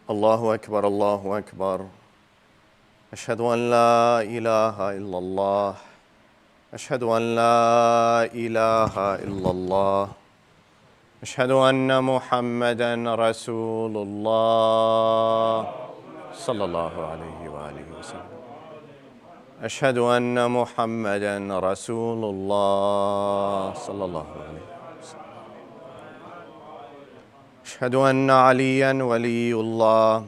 الله أكبر الله أكبر. أشهد أن لا إله إلا الله. أشهد أن لا إله إلا الله. أشهد أن محمدًا رسول الله صلى الله عليه وآله وسلم. أشهد أن محمدًا رسول الله صلى الله عليه وسلم. أشهد أن عليًا ولي الله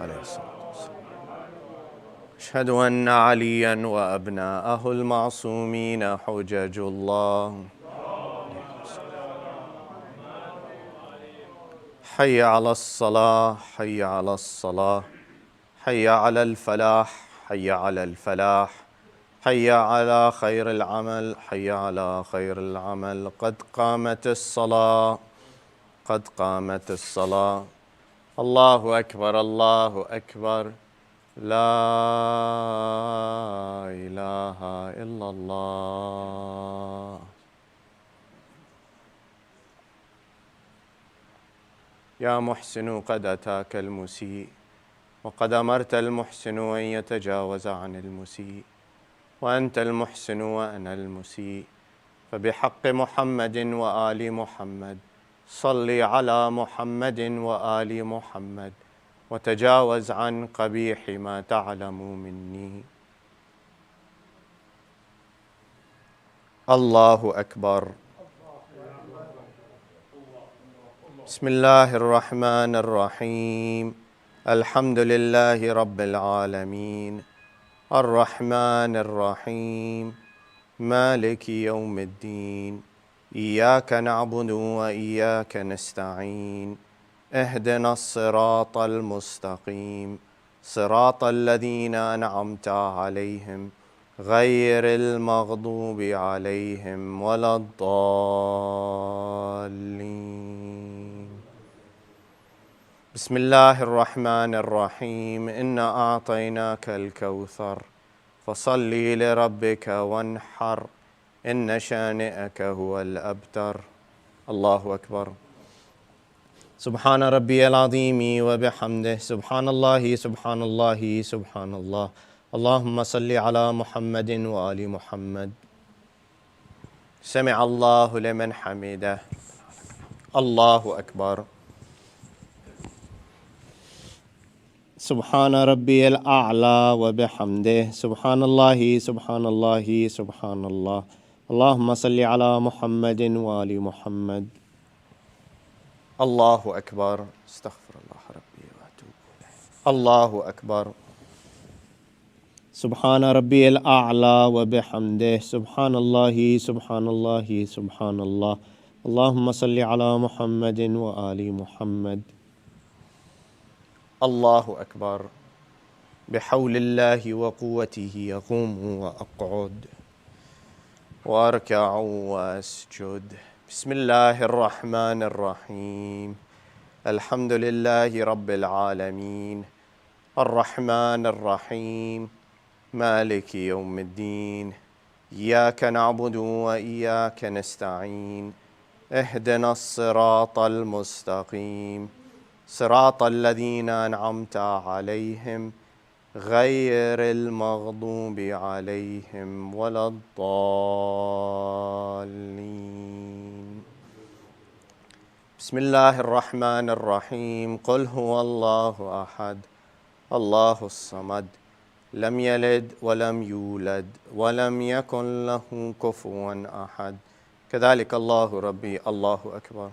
عليه الصلاة والسلام. أشهد أن عليًا وأبناءه المعصومين حجج الله. حي على الصلاة حي على الصلاة حي على الفلاح حي على الفلاح حي على خير العمل حي على خير العمل. قد قامت الصلاة قد قامت الصلاة. الله أكبر الله أكبر. لا إله إلا الله. يا محسن قد أتاك المسيء وقد أمرت المحسن أن يتجاوز عن المسيء، وأنت المحسن وأنا المسيء، فبحق محمد وآل محمد صل على محمد وآل محمد وتجاوز عن قبيح ما تعلم مني. الله أكبر. بسم الله الرحمن الرحيم. الحمد لله رب العالمين الرحمن الرحيم مالك يوم الدين. إياك نعبد وإياك نستعين. اهدنا الصراط المستقيم صراط الذين أنعمت عليهم غير المغضوب عليهم ولا الضالين. بسم الله الرحمن الرحيم. إنا أعطيناك الكوثر فصل لربك وانحر إن شانئك هو الأبتر. الله أكبر. سبحان ربي العظيم وبحمده. سبحان الله سبحان الله سبحان الله. اللهم صل على محمد وآل محمد. سمع الله لمن حمده. الله أكبر. سبحان ربي الأعلى وبحمده. سبحان الله سبحان الله سبحان الله. اللهم صل على محمد وآل محمد. الله أكبر. استغفر الله ربي وأتوب إليه. الله أكبر. سبحان ربي الأعلى وبحمده. سبحان الله سبحان الله سبحان الله. اللهم صل على محمد وآل محمد. الله أكبر. بحول الله وقوته يقوم وأقعد وأركع وأسجد. بسم الله الرحمن الرحيم. الحمد لله رب العالمين الرحمن الرحيم مالك يوم الدين. إياك نعبد وإياك نستعين. اهدنا الصراط المستقيم صراط الذين أنعمت عليهم غير المغضوب عليهم ولا الضالين. بسم الله الرحمن الرحيم. قل هو الله أحد الله الصمد لم يلد ولم يولد ولم يكن له كفوا أحد. كذلك الله ربي. الله أكبر.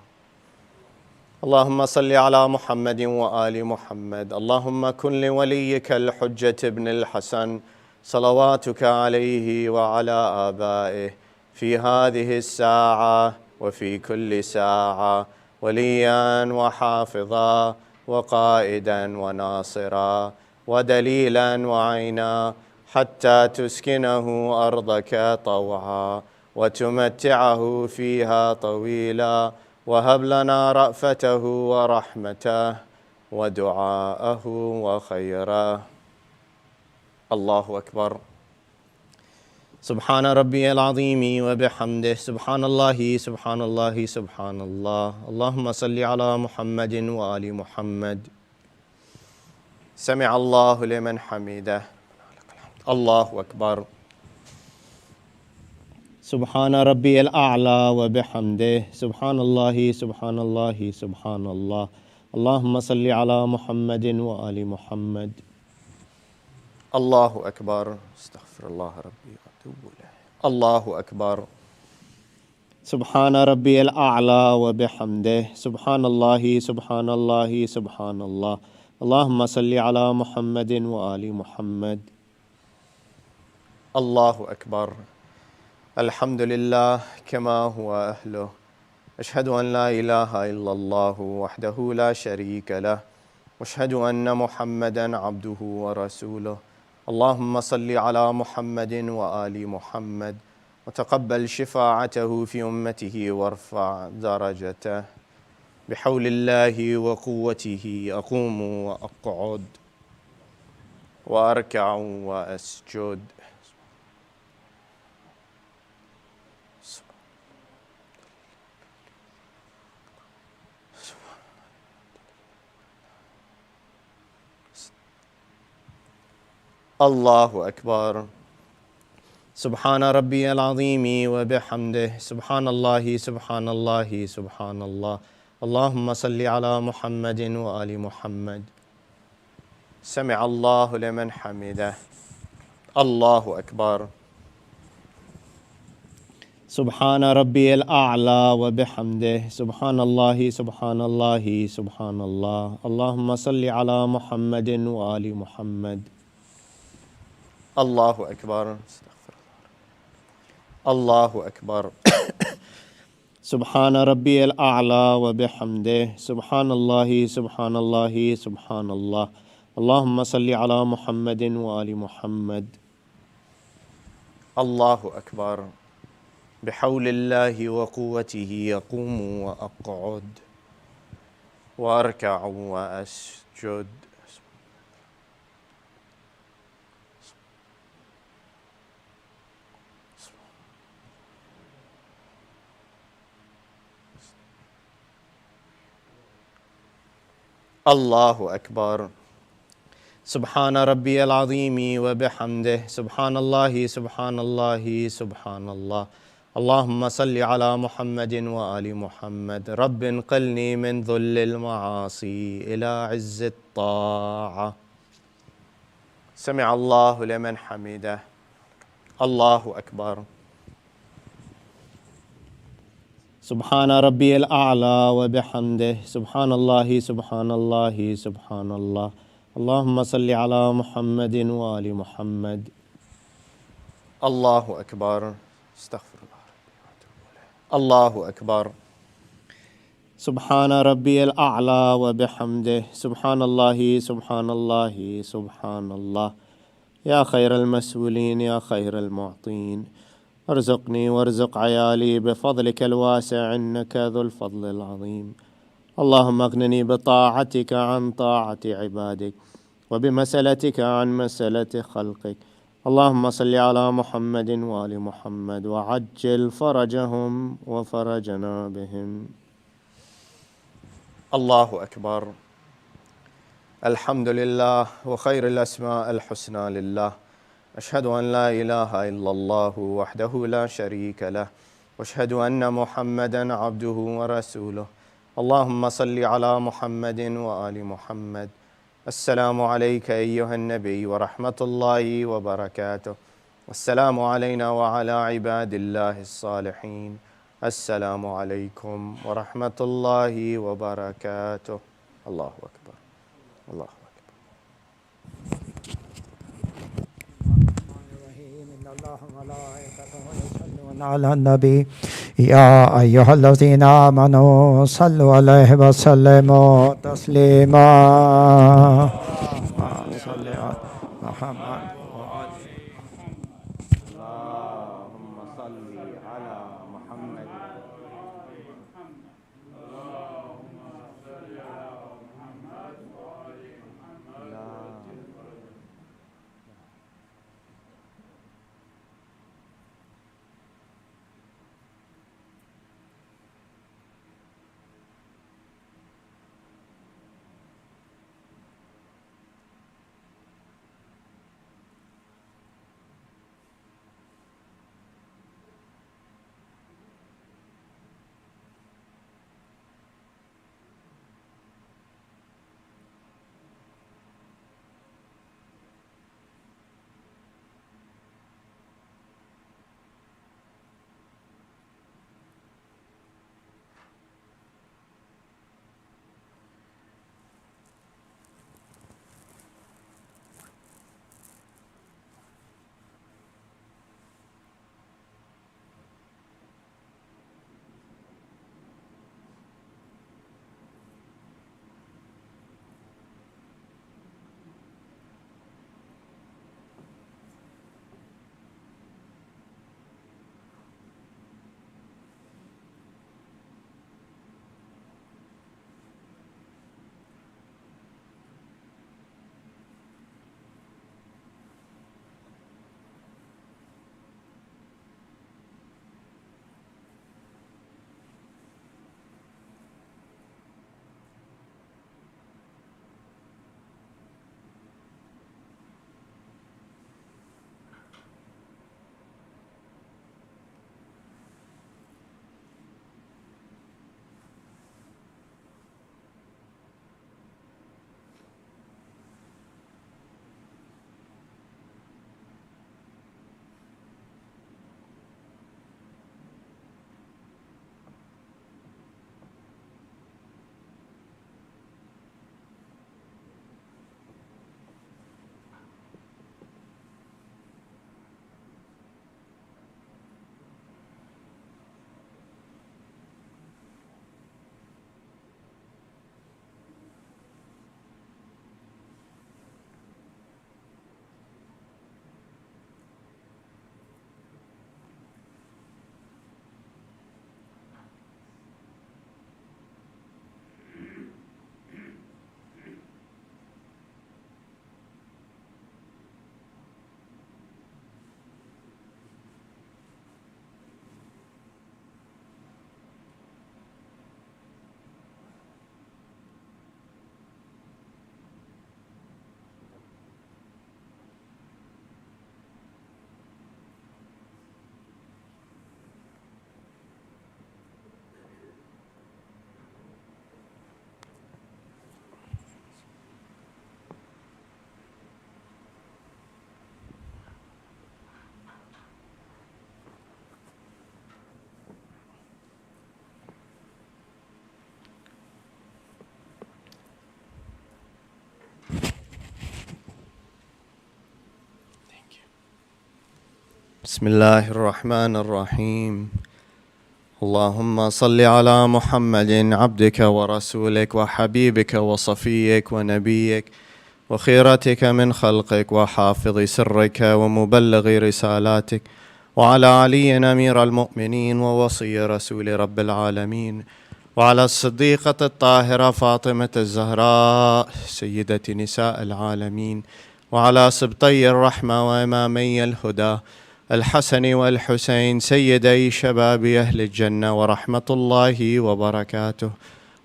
اللهم صل على محمد وآل محمد. اللهم كن لوليك الحجة ابن الحسن صلواتك عليه وعلى آبائه في هذه الساعة وفي كل ساعة وليا وحافظا وقائدا وناصرا ودليلا وعينا حتى تسكنه أرضك طوعا وتمتعه فيها طويلا، وهب لنا رأفته ورحمته ودعاءه وخيره. الله أكبر. سبحان ربي العظيم وبحمده سبحان الله سبحان الله سبحان الله. اللهم صل على محمد وآل محمد. سمع الله لمن حمده. الله أكبر. سبحان ربي الأعلى وبحمده سبحان الله سبحان الله سبحان الله. اللهم صل على محمد وآل محمد. الله أكبر. استغفر الله ربي وأتوب إليه. الله أكبر. سبحان ربي الأعلى وبحمده سبحان الله سبحان الله سبحان الله. اللهم صل على محمد وآل محمد. الله أكبر. الحمد لله كما هو أهله. أشهد أن لا إله إلا الله وحده لا شريك له، وأشهد أن محمدًا عبده ورسوله. اللهم صل على محمد وآل محمد، وتقبل شفاعته في أمته وارفع درجته. بحول الله وقوته أقوم وأقعد وأركع وأسجد. الله أكبر. سبحان ربي العظيم وبحمده سبحان الله سبحان الله سبحان الله. اللهم صل على محمد وآل محمد. سمع الله لمن حمده. الله أكبر. سبحان ربي الأعلى وبحمده سبحان الله سبحان الله سبحان الله. اللهم صل على محمد وآل محمد. الله أكبر. الله أكبر. سبحان ربي الأعلى وبحمده سبحان الله سبحان الله سبحان الله. اللهم صل على محمد وآل محمد. الله أكبر. بحول الله وقوته أقوم وأقعد وأركع وأسجد. الله أكبر. سبحان ربي العظيم وبحمده سبحان الله سبحان الله سبحان الله. اللهم صل على محمد وآل محمد. رب انقلني من ذل المعاصي إلى عز الطاعة. سمع الله لمن حمده. الله أكبر. سبحان ربي الأعلى وبحمده سبحان الله سبحان الله سبحان الله. اللهم صل على محمد وآل محمد. الله أكبر. استغفر الله. الله أكبر. سبحان ربي الأعلى وبحمده سبحان الله سبحان الله سبحان الله. يا خير المسؤولين يا خير المعطين، ارزقني وارزق عيالي بفضلك الواسع إنك ذو الفضل العظيم. اللهم اغنني بطاعتك عن طاعة عبادك، وبمسألتك عن مسألة خلقك. اللهم صل على محمد وآل محمد، وعجل فرجهم وفرجنا بهم. الله أكبر. الحمد لله، وخير الأسماء الحسنى لله. أشهد أن لا إله إلا الله وحده لا شريك له، وأشهد أن محمدًا عبده ورسوله. اللهم صل على محمد وآل محمد. السلام عليك أيها النبي ورحمة الله وبركاته. والسلام علينا وعلى عباد الله الصالحين. السلام عليكم ورحمة الله وبركاته. الله أكبر. الله أكبر. على النبي يا أيها الذين آمنوا صلوا عليه وسلموا تسليما. صل على محمد. اللهم صل على محمد. بسم الله الرحمن الرحيم. اللهم صل على محمد عبدك ورسولك وحبيبك وصفيك ونبيك وخيرتك من خلقك وحافظ سرك ومبلغ رسالاتك، وعلى علي أمير المؤمنين ووصي رسول رب العالمين، وعلى الصديقة الطاهرة فاطمة الزهراء سيدة نساء العالمين، وعلى سبطي الرحمة وإمامي الهدى الحسن والحسين سيدي شباب أهل الجنة ورحمة الله وبركاته.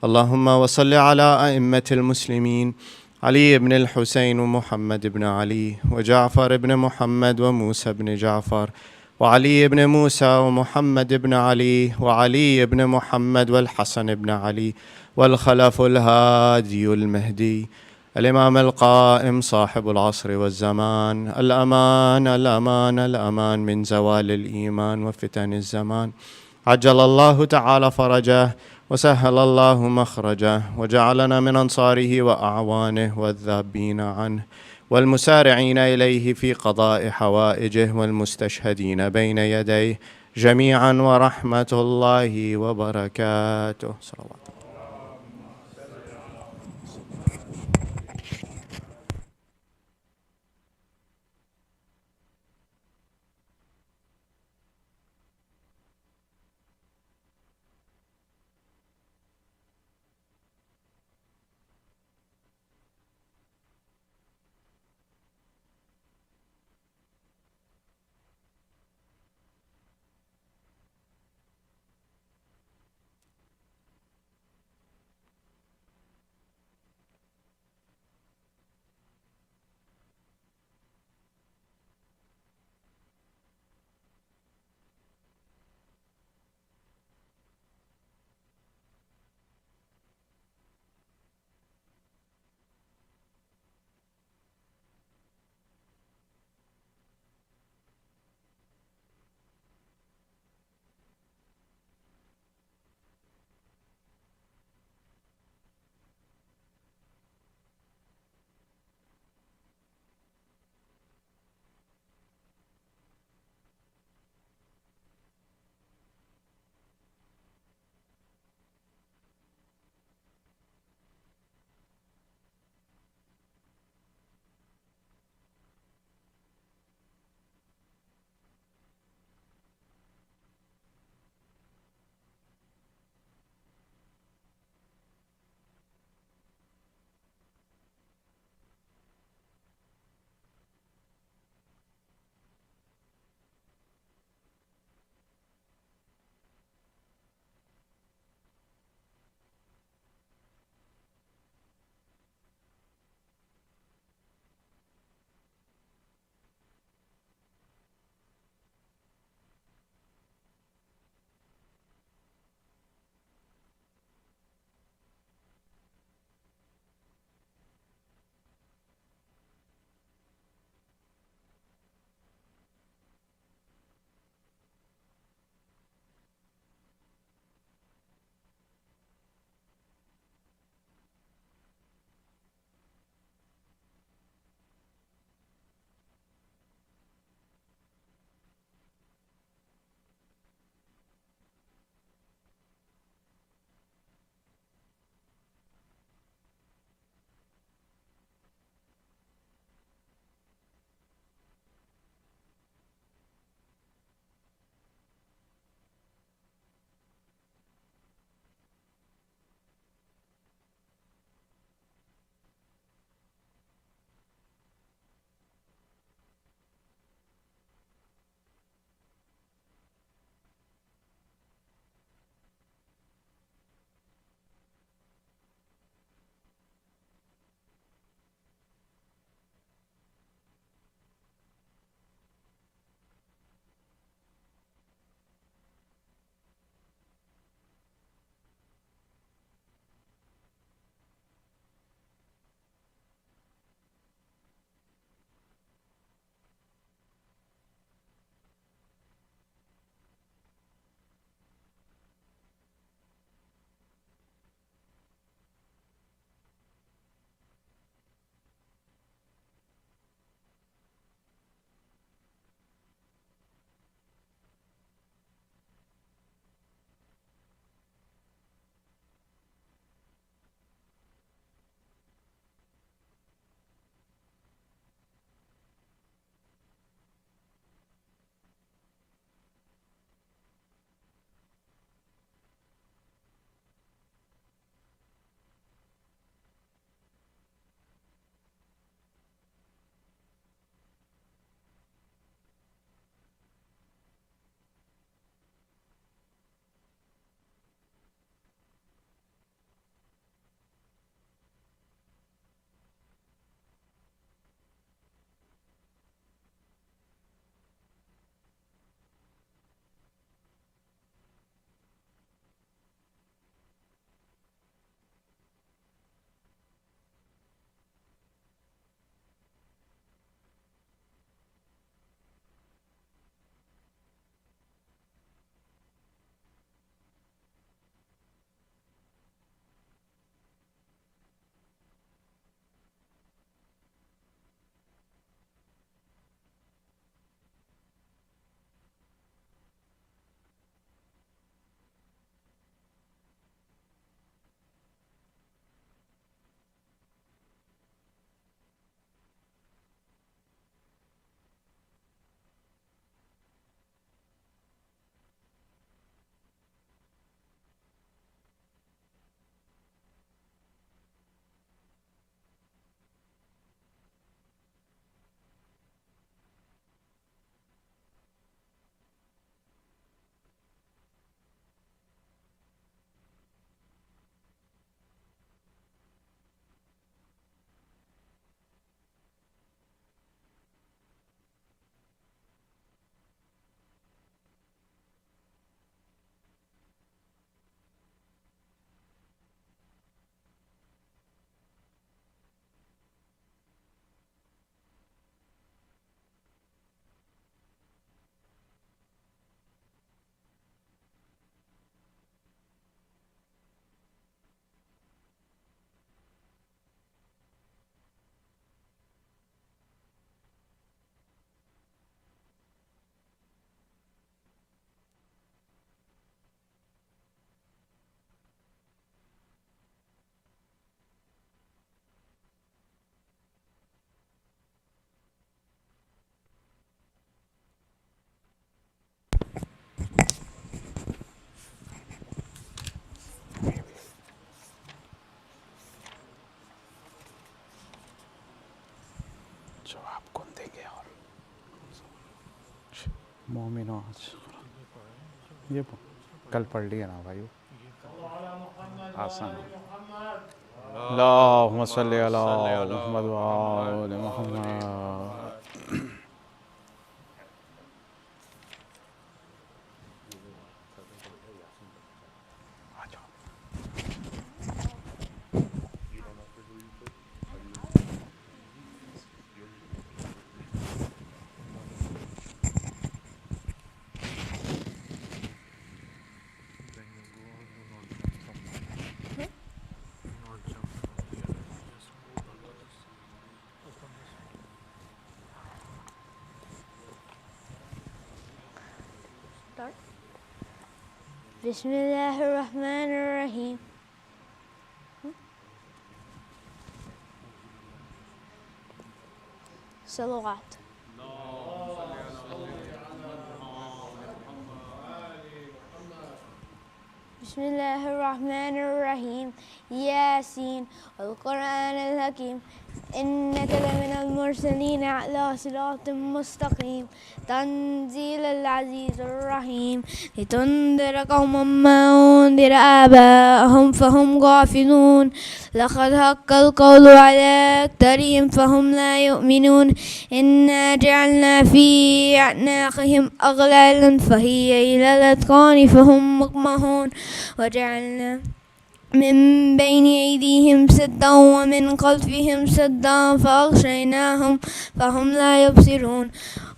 اللهم وصل على أئمة المسلمين علي بن الحسين ومحمد بن علي وجعفر بن محمد وموسى بن جعفر وعلي بن موسى ومحمد بن علي وعلي بن محمد والحسن بن علي والخلف الهادي المهدي الإمام القائم صاحب العصر والزمان، الأمان الأمان الأمان من زوال الإيمان وفتن الزمان. عجل الله تعالى فرجه وسهل الله مخرجه، وجعلنا من أنصاره وأعوانه والذابين عنه والمسارعين إليه في قضاء حوائجه والمستشهدين بين يديه جميعا، ورحمة الله وبركاته. صلوات. जवाब कौन देंगे और मोमिन आज ये कल पढ़ लिया ना भाई आसान अल्लाहुम्मा सल्ली अला मुहम्मद व आले Muhammad Bismillahirrahmanirrahim. Salawat. Bismillahirrahmanirrahim. Yasin. Al-Quran al-Hakim. إنك لمن المرسلين على صراط مستقيم تنزيل العزيز الرحيم لتنذر قوما ما أنذر آباءهم فهم غافلون لقد حق القول على أكثرهم فهم لا يؤمنون إنا جعلنا في أعناقهم أغلالا فهي إلى الأذقان فهم مقمحون وجعلنا من بين أيديهم سدا ومن خلفهم سدا فأغشيناهم فهم لا يبصرون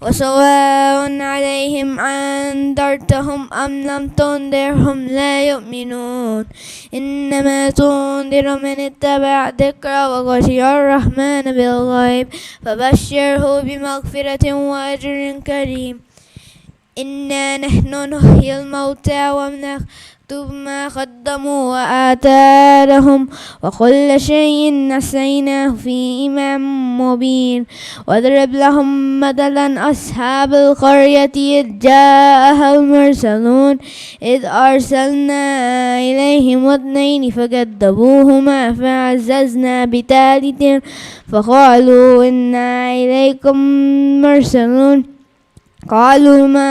وسواء عليهم أنذرتهم أم لم تنذرهم لا يؤمنون إنما تنذر من اتبع الذكر وخشي الرحمن بالغيب فبشره بمغفرة وأجر كريم إنا نحن نحيي الموتى ونكتب ما قدموا وآثارهم وكل شيء نسيناه في إمام مبين واضرب لهم مثلا أصحاب القرية إذ جاءها المرسلون إذ أرسلنا إليهم اثنين فكذبوهما فعززنا بثالث فقالوا إنا إليكم مرسلون قالوا ما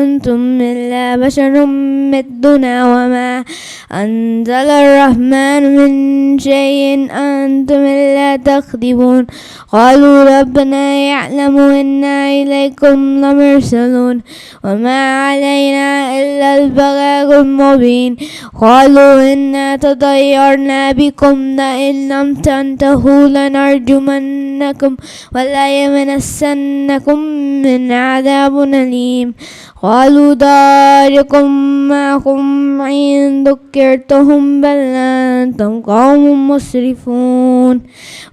أنتم إلا بشر مثلنا وما أنزل الرحمن من شيء أنتم إلا تكذبون قالوا ربنا يعلم إنا إليكم لمرسلون وما علينا إلا البلاغ المبين قالوا إنا تطيرنا بكم لئن لم تنتهوا لنرجمنكم ولا يمسنكم من عذاب أليم قالوا ذلكم معكم إن ذكرتهم بل أنتم قوم مسرفون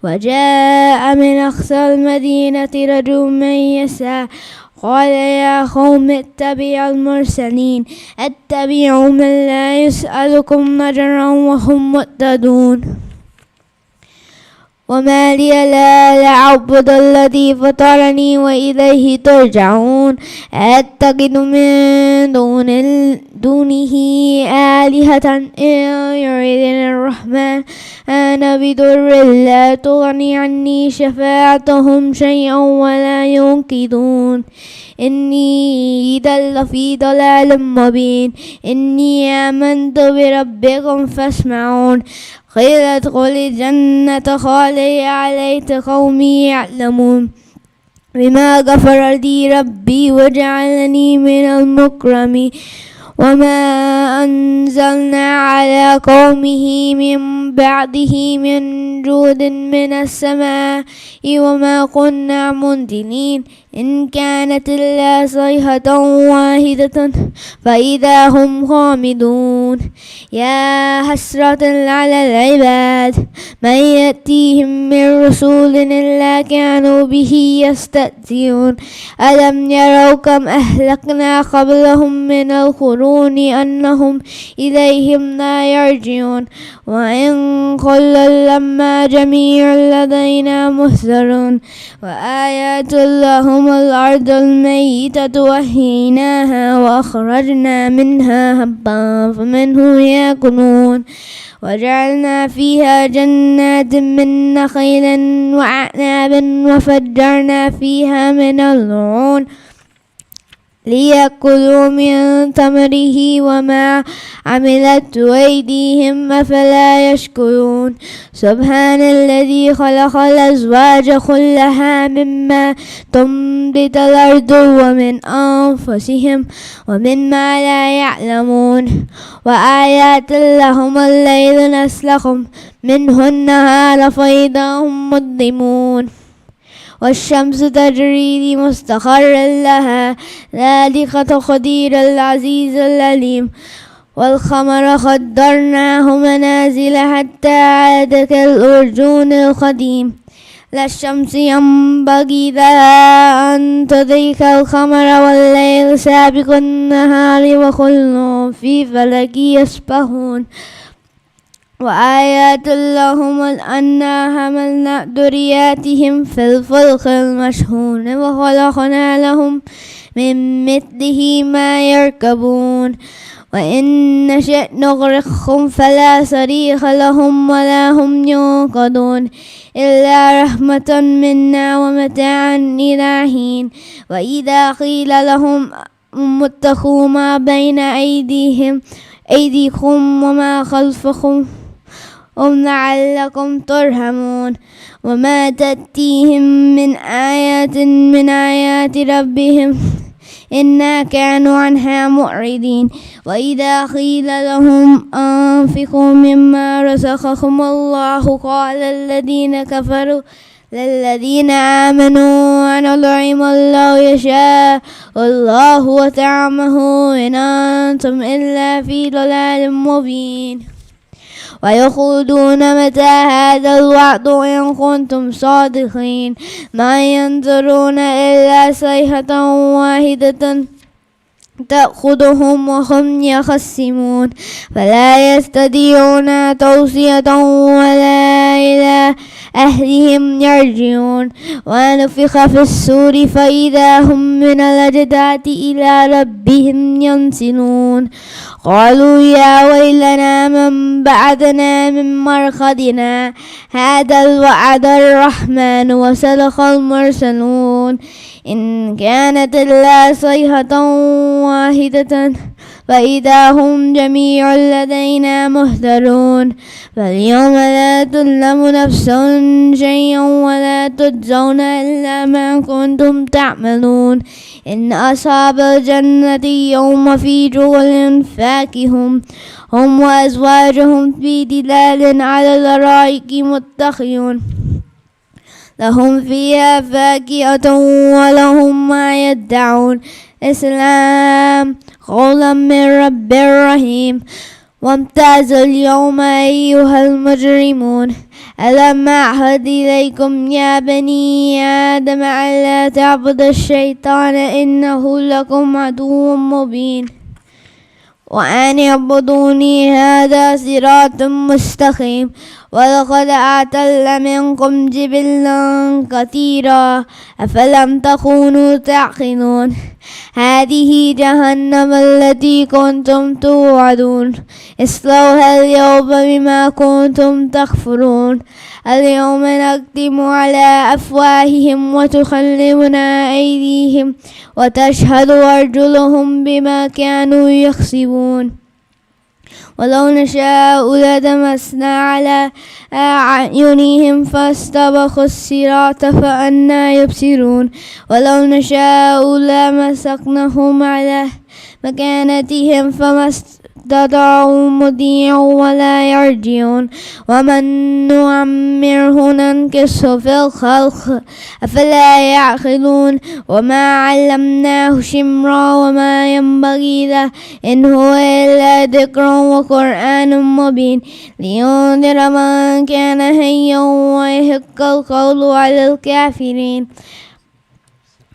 وجاء من أقصى المدينة رجل من يسعى قال يا قوم اتبعوا المرسلين اتبعوا من لا يسألكم أجرا وهم مهتدون وما لي لا أعبد الذي فطرني وإليه ترجعون أتخذ من دونه آلهة إن يردني الرحمن أنا بضر لا تغني عني شفاعتهم شيئا ولا ينقذون إني إذا لفي ضلال مبين إني آمنت بربكم فاسمعون قيل ادخل الجنة قال يا ليت قومي يعلمون بما غفر لي ربي وجعلني من المكرمين وما أنزلنا على قومه من بعده من جود من السماء وما كنا منزلين إن كانت إلا صيحة واحدة فإذا هم خامدون يا حسرة على العباد من يأتيهم من رسول إلا كانوا به يستهزئون ألم يروا كم أهلكنا قبلهم من القرون أنهم إليهم لا يرجعون وإن كل لما جميع لدينا محضرون وآيات لهم لهم الأرض الميتة وأحييناها وأخرجنا منها هبا فمنه يأكلون وجعلنا فيها جنات من نخيل وأعناب وفجرنا فيها من العيون ليأكلوا من تمره وما عملت أيديهم أفلا يشكرون سبحان الذي خلق الأزواج كلها مما تنبت الأرض ومن أنفسهم ومما لا يعلمون وآيات لهم الليل نسلخ منه النهار فإذا هم مظلمون والشمس تجري لمستقر لها ذلك تقدير العزيز العليم والقمر قدرناه منازل حتى عاد كالأرجون القديم لا الشمس ينبغي لها أن تدرك القمر والليل سابق النهار وكل في فلك يسبحون وآيات لهم أنا حملنا ذرياتهم في الفلك المشحون وخلقنا لهم من مثله ما يركبون وإن نشأ نغرقهم فلا صريخ لهم ولا هم ينقذون إلا رحمة منا ومتاعا إلى حين وإذا قيل لهم اتقوا ما بين أيديكم وما خلفكم لعلكم ترحمون وما تأتيهم من آيات من آيات ربهم إنا كانوا عنها معرضين وإذا قيل لهم أنفقوا مما رزقكم الله قال الذين كفروا للذين آمنوا أن نطعم الله يشاء والله وطعمه إن أنتم إلا في ضلال مبين ويقولون متى هذا الوعد إن كنتم صادقين ما ينظرون إلا صيحة واحدة تأخذهم وهم يخصمون فلا يستطيعون توصية ولا إلى أهلهم يرجعون ونفخ في الصور فإذا هم من الأجداث إلى ربهم ينسلون قالوا يا ويلنا من بعثنا من مرقدنا هذا الوعد الرحمن وصدق المرسلون إن كانت إلا صيحة واحدة فإذا هم جميع لدينا مهدرون فاليوم لا تظلم نفس شيئا ولا تجزون إلا ما كنتم تعملون إن أصحاب الجنة يوم في جغل فاكهون هم وأزواجهم في ظلال على الأرائك متكئون لهم فيها فاكهة ولهم ما يدعون إسلام قولا من رب رحيم وامتازوا اليوم أيها المجرمون ألم أعهد إليكم يا بني آدم ألا تعبدوا الشيطان إنه لكم عدو مبين وأن اعبدوني هذا صراط مستقيم ولقد أعتل منكم جبلا كثيرا أفلم تكونوا تعقلون هذه جهنم التي كنتم توعدون اصلوها اليوم بما كنتم تكفرون اليوم نختم على أفواههم وتكلمنا أيديهم وتشهد أرجلهم بما كانوا يكسبون ولو نشاء لطمسنا على أعينهم فاستبقوا الصراط فأنى يبصرون ولو نشاء لمسخناهم على مكانتهم فما استطاعوا مضيا ولا يرجعون ومن نعمره ننكسه في الخلق أفلا يعقلون وما علمناه شمرا وما ينبغي له إن هو إلا ذكر وقرآن مبين لينذر من كان حيا ويحق القول على الكافرين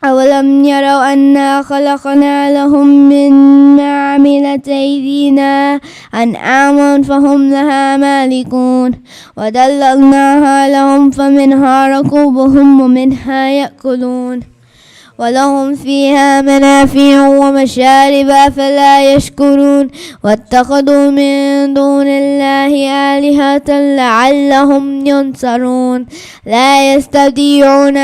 أولم يروا أنا خلقنا لهم مما عملت أيدينا أنعاما فهم لها مالكون وذللناها لهم فمنها ركوبهم ومنها يأكلون ولهم فيها منافع ومشارب أفلا يشكرون واتخذوا من دون الله آلهة لعلهم ينصرون لا يستطيعون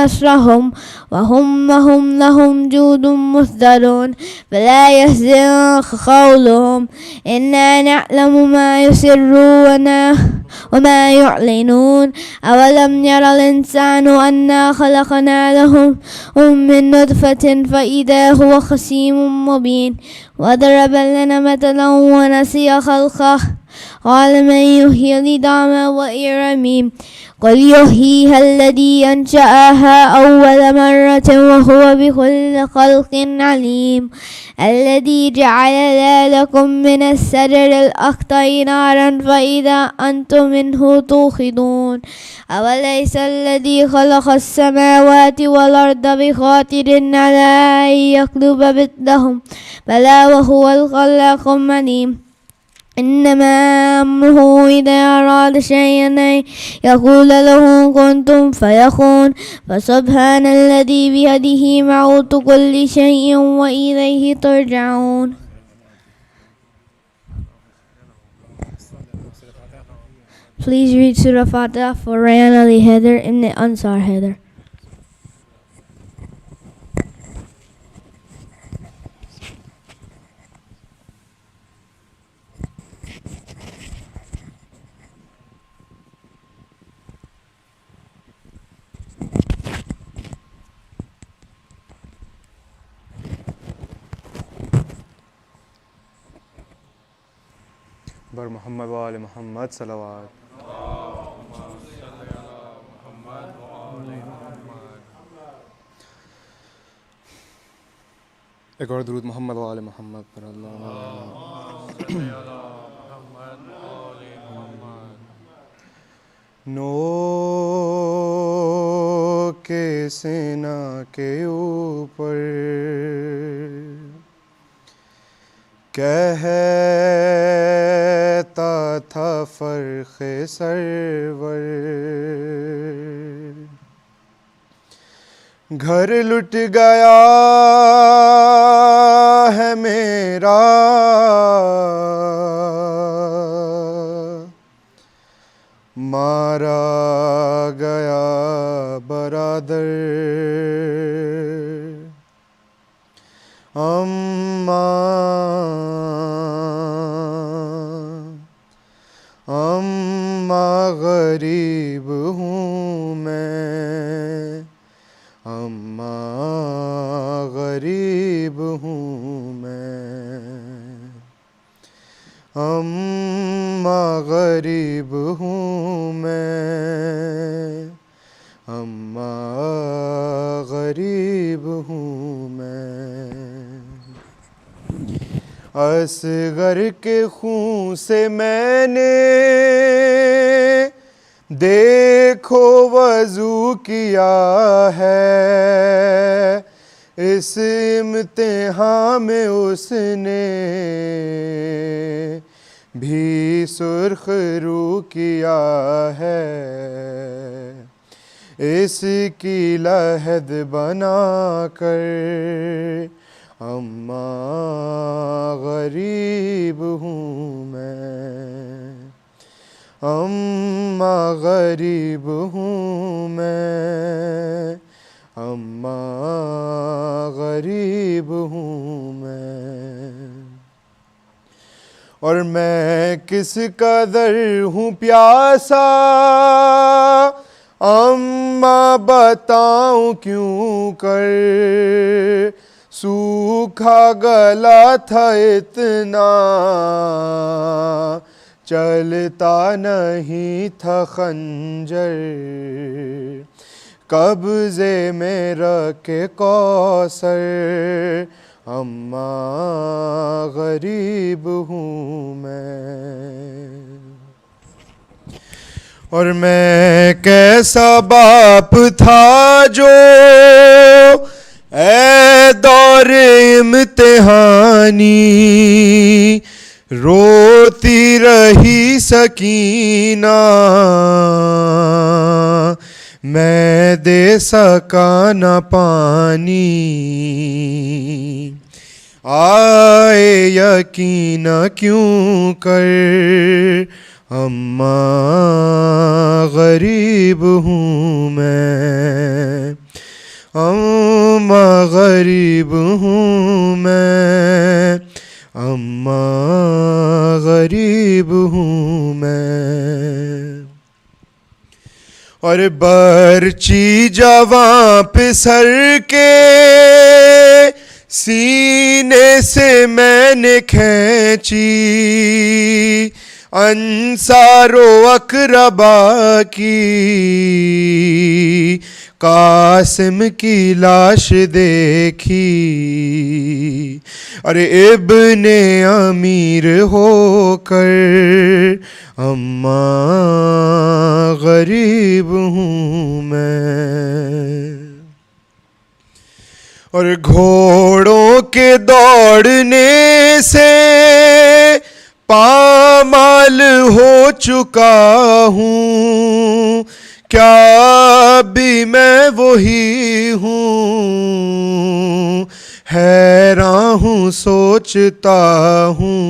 نصرهم وهم لهم جود مهدرون فلا يحزنك قولهم إنا نعلم ما يسرون وما يعلنون أولم ير الإنسان أنا خلقنا له من نطفة فإذا هو خصيم مبين وضرب لنا مثلا ونسي خلقه قال من يحيي العظام وهي رميم قل يحييها الذي أنشأها أول مرة وهو بكل خلق عليم الذي جعل لكم من الشجر الأخضر نارا فإذا أنتم منه توقدون أوليس الذي خلق السماوات والأرض بقادر على أن يخلق مثلهم بلى وهو الخلاق العليم إنما أمره إذا أراد شيئا يقول له كن فيكون فسبحان الذي بيده ملكوت كل شيء وإليه ترجعون. Please read Surah Fatiha for Ryan Ali Heather and the Ansar Heather. बर मोहम्मद वाले मोहम्मद सलावत एक और दुरूद मोहम्मद वाले मोहम्मद पर अल्लाह नो के सेना के ऊपर कहता था फर्खे सरवर घर लुट गया है मेरा मारा गया बरादर अम्मा गरीब हूँ मैं अम्मा गरीब हूँ मैं अम्मा गरीब हूँ मैं अम्मा गरीब हूँ मैं असगर के खून से मैंने देखो वज़ू किया है इस इम्तिहान में उसने भी सुर्ख रू किया है इसकी लहद बना कर अम्मा गरीब हूँ मैं अम्मा गरीब हूँ मैं अम्मा गरीब हूँ मैं और मैं किस कदर हूँ प्यासा अम्मा बताऊँ क्यों कर सूखा गला था इतना चलता नहीं था खंजर कब्ज़े में रखे कौसर अम्मा गरीब हूँ मैं और मैं कैसा बाप था जो ऐ दौर इम्तिहानी रोती रही सकीना मैं दे सका न पानी, आए यकीन क्यों कर, अम्मा गरीब हूँ मैं, अम्मा गरीब हूँ मैं, अम्मा गरीब हूँ मैं। और बर्ची जवां पे सर के सीने से मैंने खींची, अंसारो अकरबा की कासिम की लाश देखी। अरे इब्ने अमीर होकर अम्मा गरीब हूँ मैं। और घोड़ों के दौड़ने से पामाल हो चुका हूँ, क्या भी मैं वही हूँ, हैरान हूँ सोचता हूँ,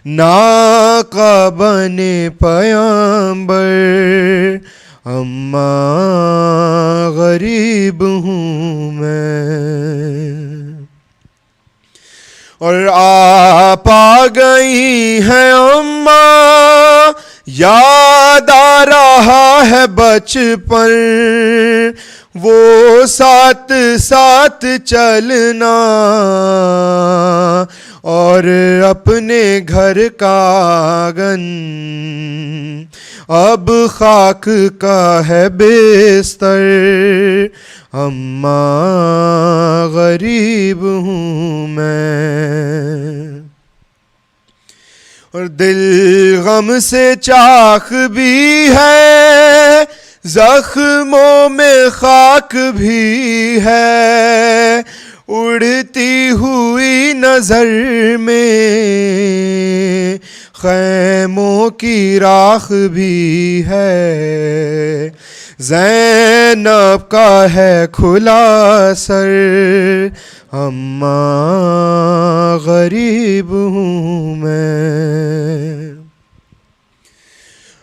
नाका बने पैगंबर अम्मा गरीब हूँ मैं। और आप आ गई हैं अम्मा, याद आ रहा है बचपन, वो साथ साथ चलना और अपने घर का आंगन, अब खाक का है बिस्तर, अम्मा गरीब हूँ मैं। और दिल गम से चाक भी है, जख्मों में खाक भी है, उड़ती हुई नजर में खैमों की राख भी है, ज़ैनब का है खुला सर, अम्मा गरीब हूँ मैं।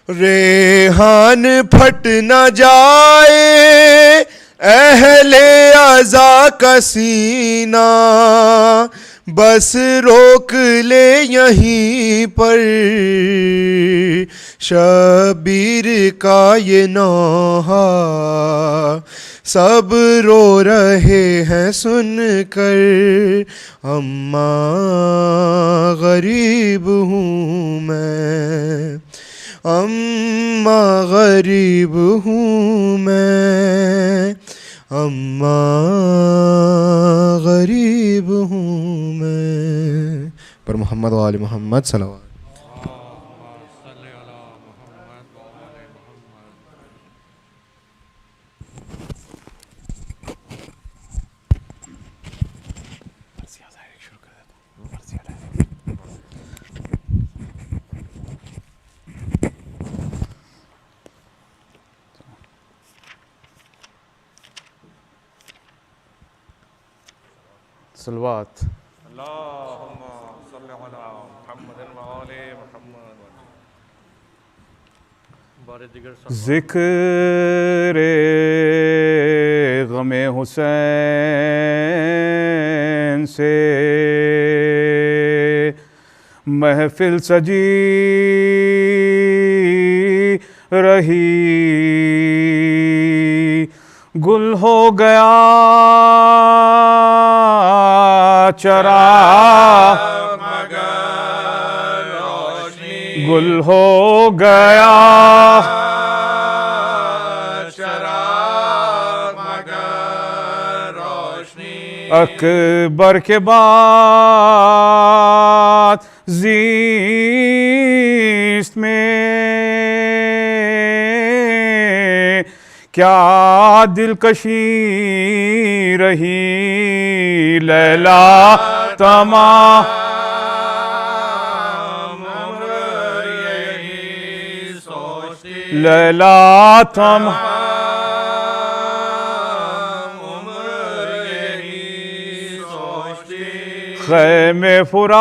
रेहान फट न जाए अहले अज़ा का सीना, बस रोक ले यहीं पर शबीर का ये नौहा, सब रो रहे हैं सुनकर, अम्मा गरीब हूँ मैं, अम्मा गरीब हूँ मैं, अम्मा गरीब हूँ मैं। पर मोहम्मद वाले मोहम्मद सल्लल्लाहु अलैहि सलवात। ज़िक्र ग़मे हुसैन से महफिल सजी रही, गुल हो गया चरा गुल हो गया अकबर के बाद ज़ीस्त में क्या दिलकशी रही, लैला तमाम लैला तुम ख़ैमे फुरात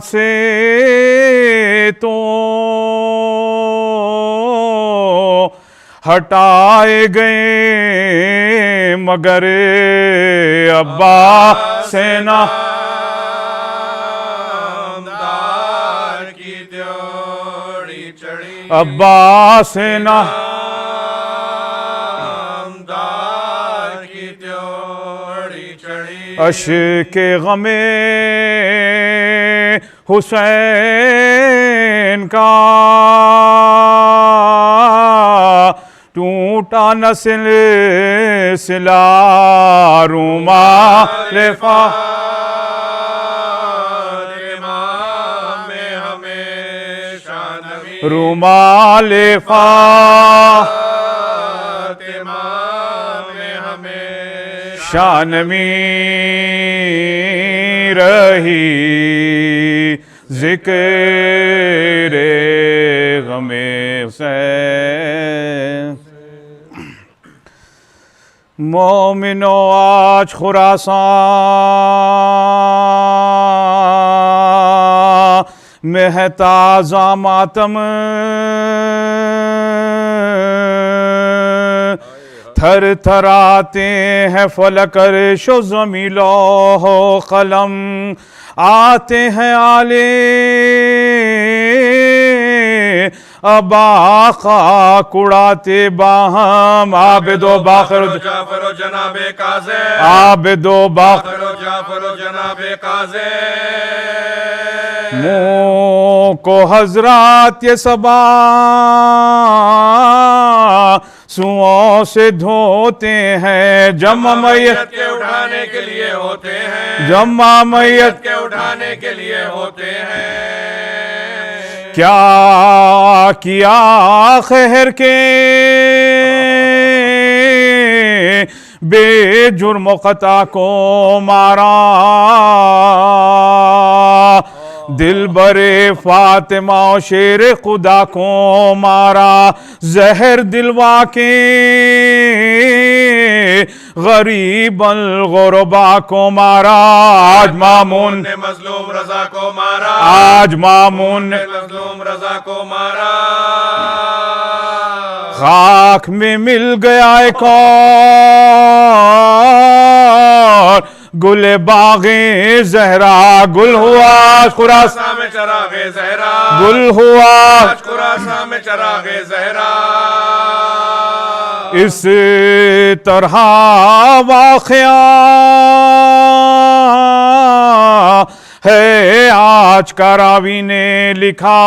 से तो हटाए गए मगर अब्बा से ना अब्बा से ना अश्के गमे हुसैन का टूटा न सिलसिला रुमाल रुमाल शान में रही जिक्र गमे हुसैन। मोमिनो आज खुरासान में है ताज़ा मातम, थर थराते हैं फलक अर्शो ज़मीं लौहो कलम, आते हैं आले अबाका कुड़ाते बाहम आबिदो बाखर जाफरो जनाबे काज़े आबिदो बाखर जाफरो जनाबे काज़े। मुँह को हजरात ये सबा सुओं से धोते हैं, जम्मा मैयत के उठाने के लिए होते हैं, जम्मा मैयत के उठाने के लिए होते हैं। क्या किया खैर के बेजुर्म क़ता को मारा, दिल बरे फातिमा शेर खुदा को मारा, जहर दिलवा के गरीब गुरबा को मारा। आज मामून ने मजलूम रजा को मारा, आज मामून ने मजलूम रजा को मारा। खाक में मिल गया एक और गुल बागे जहरा, गुल हुआ खुरासा में चरागे जहरा, गुल हुआ खुरासा में चरागे जहरा। इस तरह वाक़या है आज का रावी ने लिखा,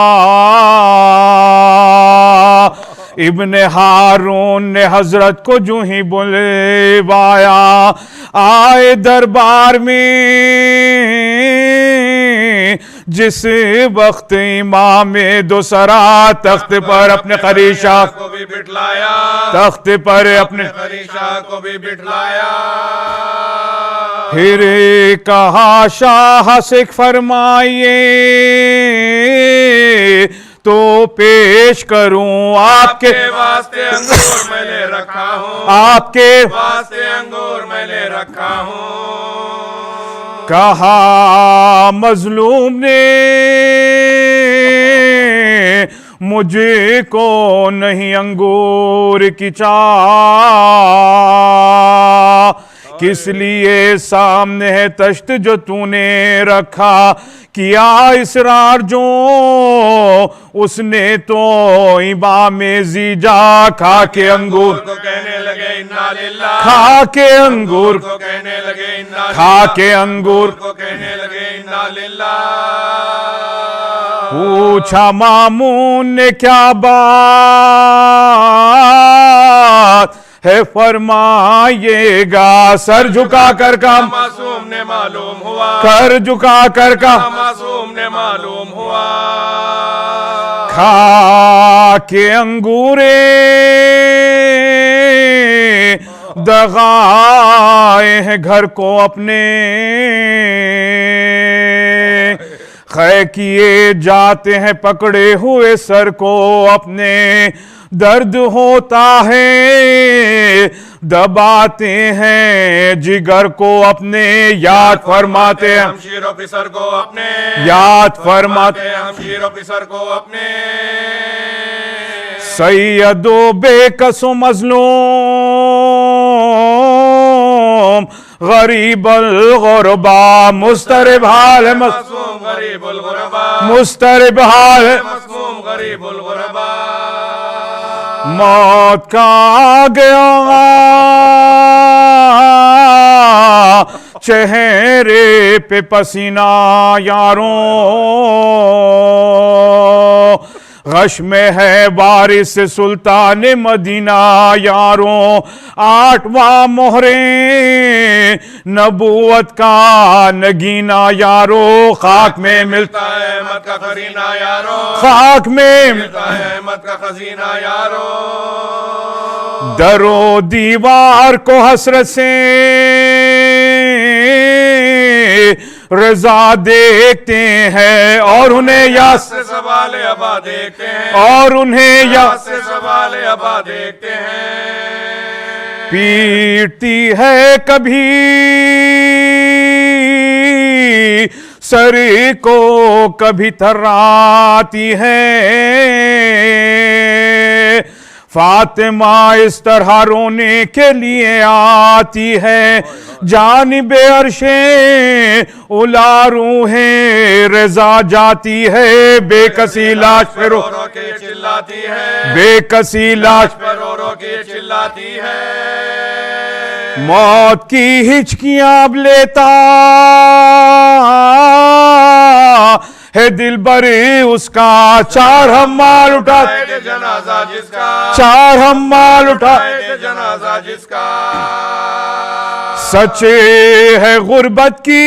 इब्ने हारून ने हजरत को जो ही बुलवाया, आए दरबार में जिस वक्त इमाम दोसरा तख्त पर अपने खरीशा को भी बिठलाया, तख्त पर अपने खरीशा को भी बिठलाया। फिर कहा शाह सिख फरमाइए तो पेश करूं आपके वास्ते अंगूर मैं ले रखा हूँ, आपके वास्ते अंगूर मैं ले रखा हूँ। कहा मजलूम ने मुझे को नहीं अंगूर की चाह, किस लिए सामने है तश्त जो तूने रखा, किया इसरार जो उसने तो इमाम जीजा खा के अंगूर को कहने लगे इन्ना लिल्लाह, खा के अंगूर को कहने लगे इन्ना खा के अंगूर को कहने लगे इन्ना लिल्लाह। पूछा मामून ने क्या बात है फरमाइएगा, सर झुका कर का मासूम ने मालूम हुआ, कर झुका कर का मासूम ने मालूम हुआ। खा के अंगूरे दगाए हैं घर को अपने, ख़ै किए जाते हैं पकड़े हुए सर को अपने, दर्द होता है दबाते हैं जिगर को अपने, याद फरमाते हैं हम शीरो पिसर को अपने, याद फरमाते हैं हम शीरो पिसर को अपने। सैयदो बेकसो मजलूम गरीबल गुरबा मुस्तरिब हाल मसूम गरीबुल गुरबा, मुस्तरिब हाल मसूम गरीबुल गुरबा। मौत का आ गया चेहरे पे पसीना यारों, गश में है बारिश सुल्तान मदीना यारों, 8वां मोहरे नबूवत का नगीना यारों, खाक में मिलता है अहमद का खजीना यारो, खाक में मिलता है अहमद का खजीना यारो। दरो दीवार को हसरत से रजा देखते हैं और उन्हें याद से सवाल अबा देखते हैं, और उन्हें याद से सवाल अबा देखते हैं। पीटती है कभी सर को कभी थर्राती है, फातिमा इस तरह रोने के लिए आती है, जानिबे अर्शे उला रूहें रजा जाती है, बेकसी लाश पे रो के चिल्लाती है, बेकसी लाश पे रो के चिल्लाती है। मौत की हिचकियां अब लेता है दिल बरे उसका, 4 हम माल उठा जनाजा जिसका, 4 हम माल उठा जनाजा जिसका। सचे है गुर्बत की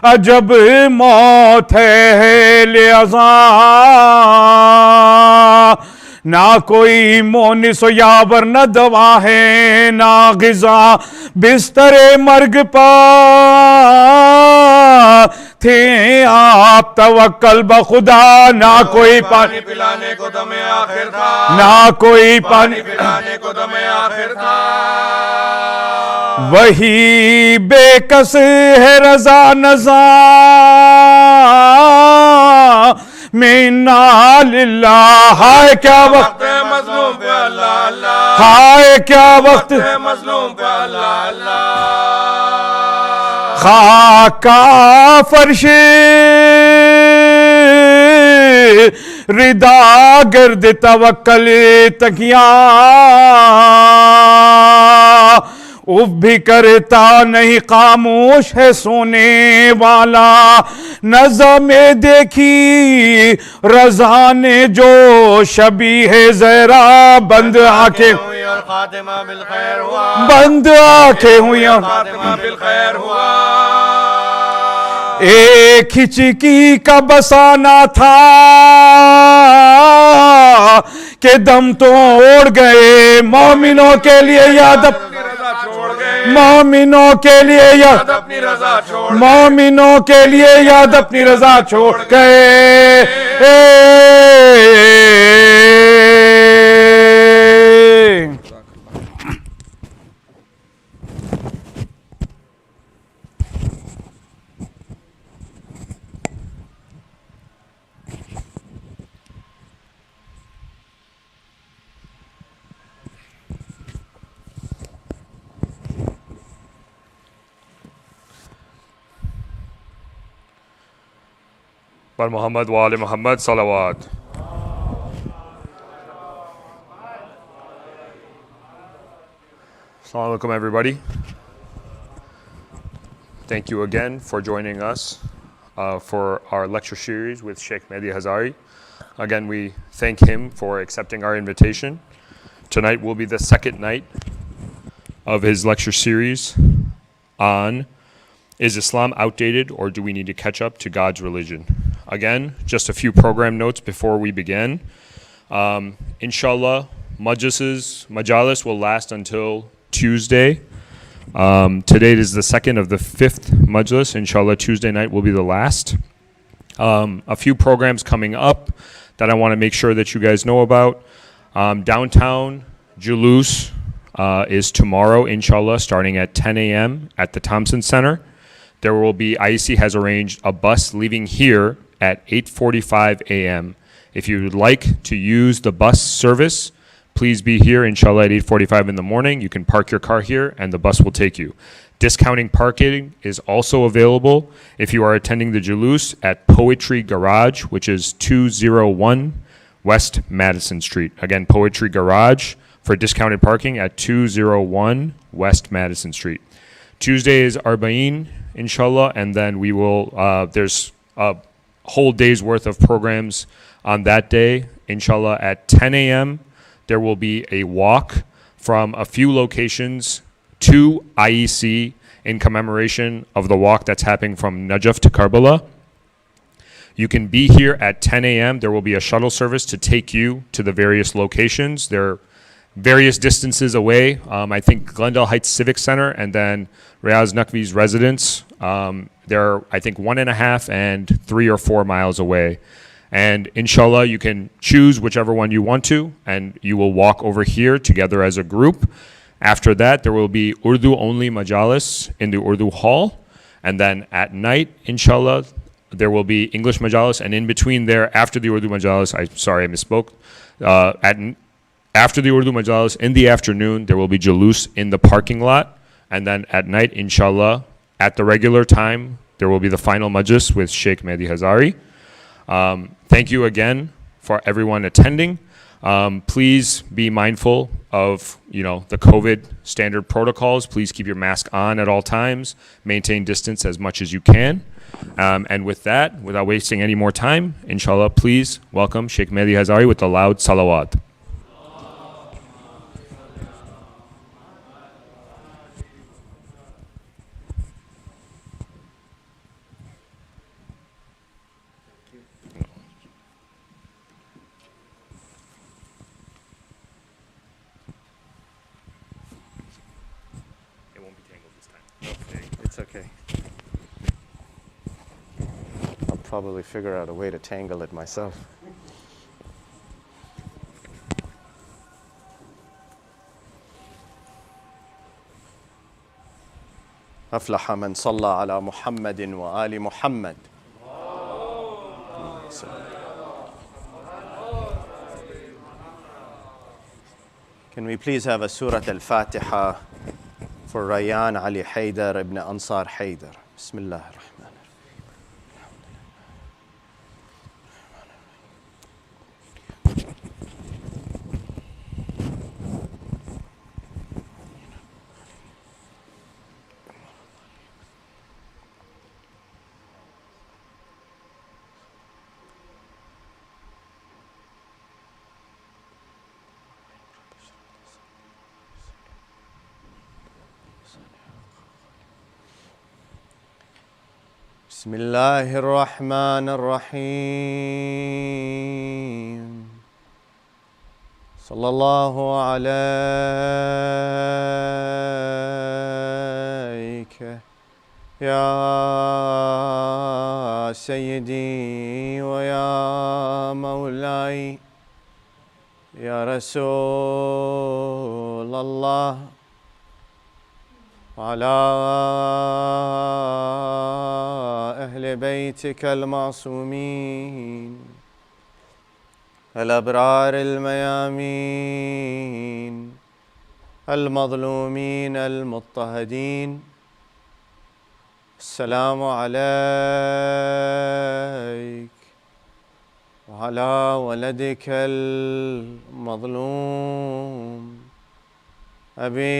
अजब मौत है लिहाजा, ना कोई मोनिस यावर न दवा है ना गिजा, बिस्तरे मर्ग पर थे आप तवक्कल बखुदा, ना कोई पानी पिलाने को दमे आखिर था, ना कोई पानी पिलाने को दमे आखिर था। वही बेकस है रजा नजा मिन्ना लिल्लाह, हाय क्या वक्त है मजलूम पे अल्लाह अल्लाह, हाय क्या वक्त है मजलूम पे अल्लाह अल्लाह। खाका फर्श रिदा गर्द तवक्कल तकिया, उफ भी करता नहीं खामोश है सोने वाला, नज़ा में देखी रज़ा ने जो शबी है ज़हरा, बंद आंखें हुई और खातिमा बिल खैर हुआ, बंद आंखें हुई और खातिमा बिल खैर हुआ। एक हिचकी का बसाना था कि दम तोड़ गए, मोमिनों के लिए याद मोमिनों के लिए याद अपनी रजा छोड़, मोमिनों के लिए याद अपनी रजा छोड़ गए। पर मोहम्मद वाले मोहम्मद सलावत। Assalamu alaikum everybody. Thank you again for joining us for our lecture series with Sheikh Mehdi Hazari. Again, we thank him for accepting our invitation. Tonight will be the second night of his lecture series on Is Islam outdated or do we need to catch up to God's religion? Again, just a few program notes before we begin. Inshallah, majalis will last until Tuesday, Today is the second of the 5th majlis. Inshallah, Tuesday night will be the last. A few programs coming up that I want to make sure that you guys know about. Downtown Julus is tomorrow, inshallah, starting at 10 a.m. at the Thompson Center. There will be, IEC has arranged a bus leaving here at 8:45 a.m. If you would like to use the bus service, please be here, inshallah, at 8:45 in the morning. You can park your car here and the bus will take you. Discounting parking is also available if you are attending the Julus at Poetry Garage, which is 201 West Madison Street. Again, Poetry Garage for discounted parking at 201 West Madison Street. Tuesday is Arba'in, inshallah, and then we will, there's a whole day's worth of programs on that day. Inshallah, at 10 a.m., there will be a walk from a few locations to IEC in commemoration of the walk that's happening from Najaf to Karbala. You can be here at 10 a.m. There will be a shuttle service to take you to the various locations. They're various distances away. I think Glendale Heights Civic Center and then Riaz Naqvi's residence. They're, I think, 1.5 and 3 or 4 miles away. And inshallah, you can choose whichever one you want to, and you will walk over here together as a group. After that, there will be Urdu-only majalis in the Urdu hall. And then at night, inshallah, there will be English majalis. And in between there, after the Urdu majalis, I misspoke. After the Urdu majalis, in the afternoon, there will be julus in the parking lot. And then at night, inshallah, at the regular time, there will be the final majlis with Sheikh Mehdi Hazari. Thank you again for everyone attending. Please be mindful of, the COVID standard protocols. Please keep your mask on at all times. Maintain distance as much as you can. And with that, without wasting any more time, inshallah, please welcome Sheikh Mehdi Hazari with the loud salawat. It's okay. I'll probably figure out a way to tangle it myself. أفلح من صلى على محمد وآل محمد. Can we please have a Surah Al-Fatiha for Rayyan Ali Haydar ibn Ansar Haydar. Bismillah ar-Rahman بسم الله الرحمن الرحيم صلى الله عليك يا سيدي ويا مولاي يا رسول الله وعلى أهل بيتك المعصومين الأبرار الميامين المظلومين المضطهدين السلام عليك وعلى ولدك المظلوم أبي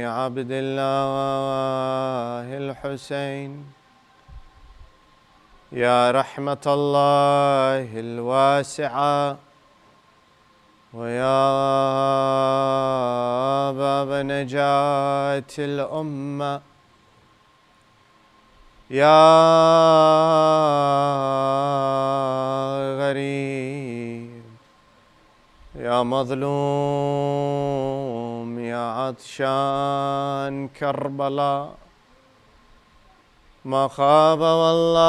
عبد الله الحسين يا رحمة الله الواسعة ويا باب نجاة الأمة يا غريب يا مظلوم يا عطشان كربلاء ما خاب والله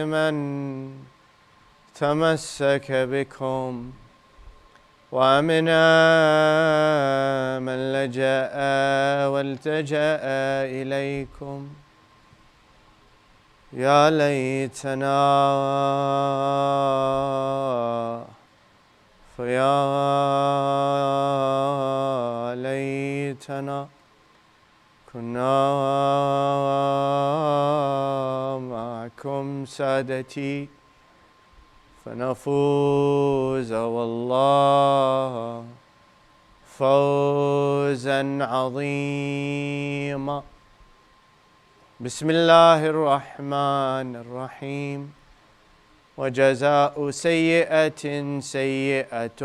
من تمسك بكم وأمنا من لجأ والتجأ إليكم يا ليتنا فيا ليتنا كنا معكم سادتي فنفوز والله فوزا عظيما. بسم الله الرحمن الرحيم. وجزاء سيئة سيئة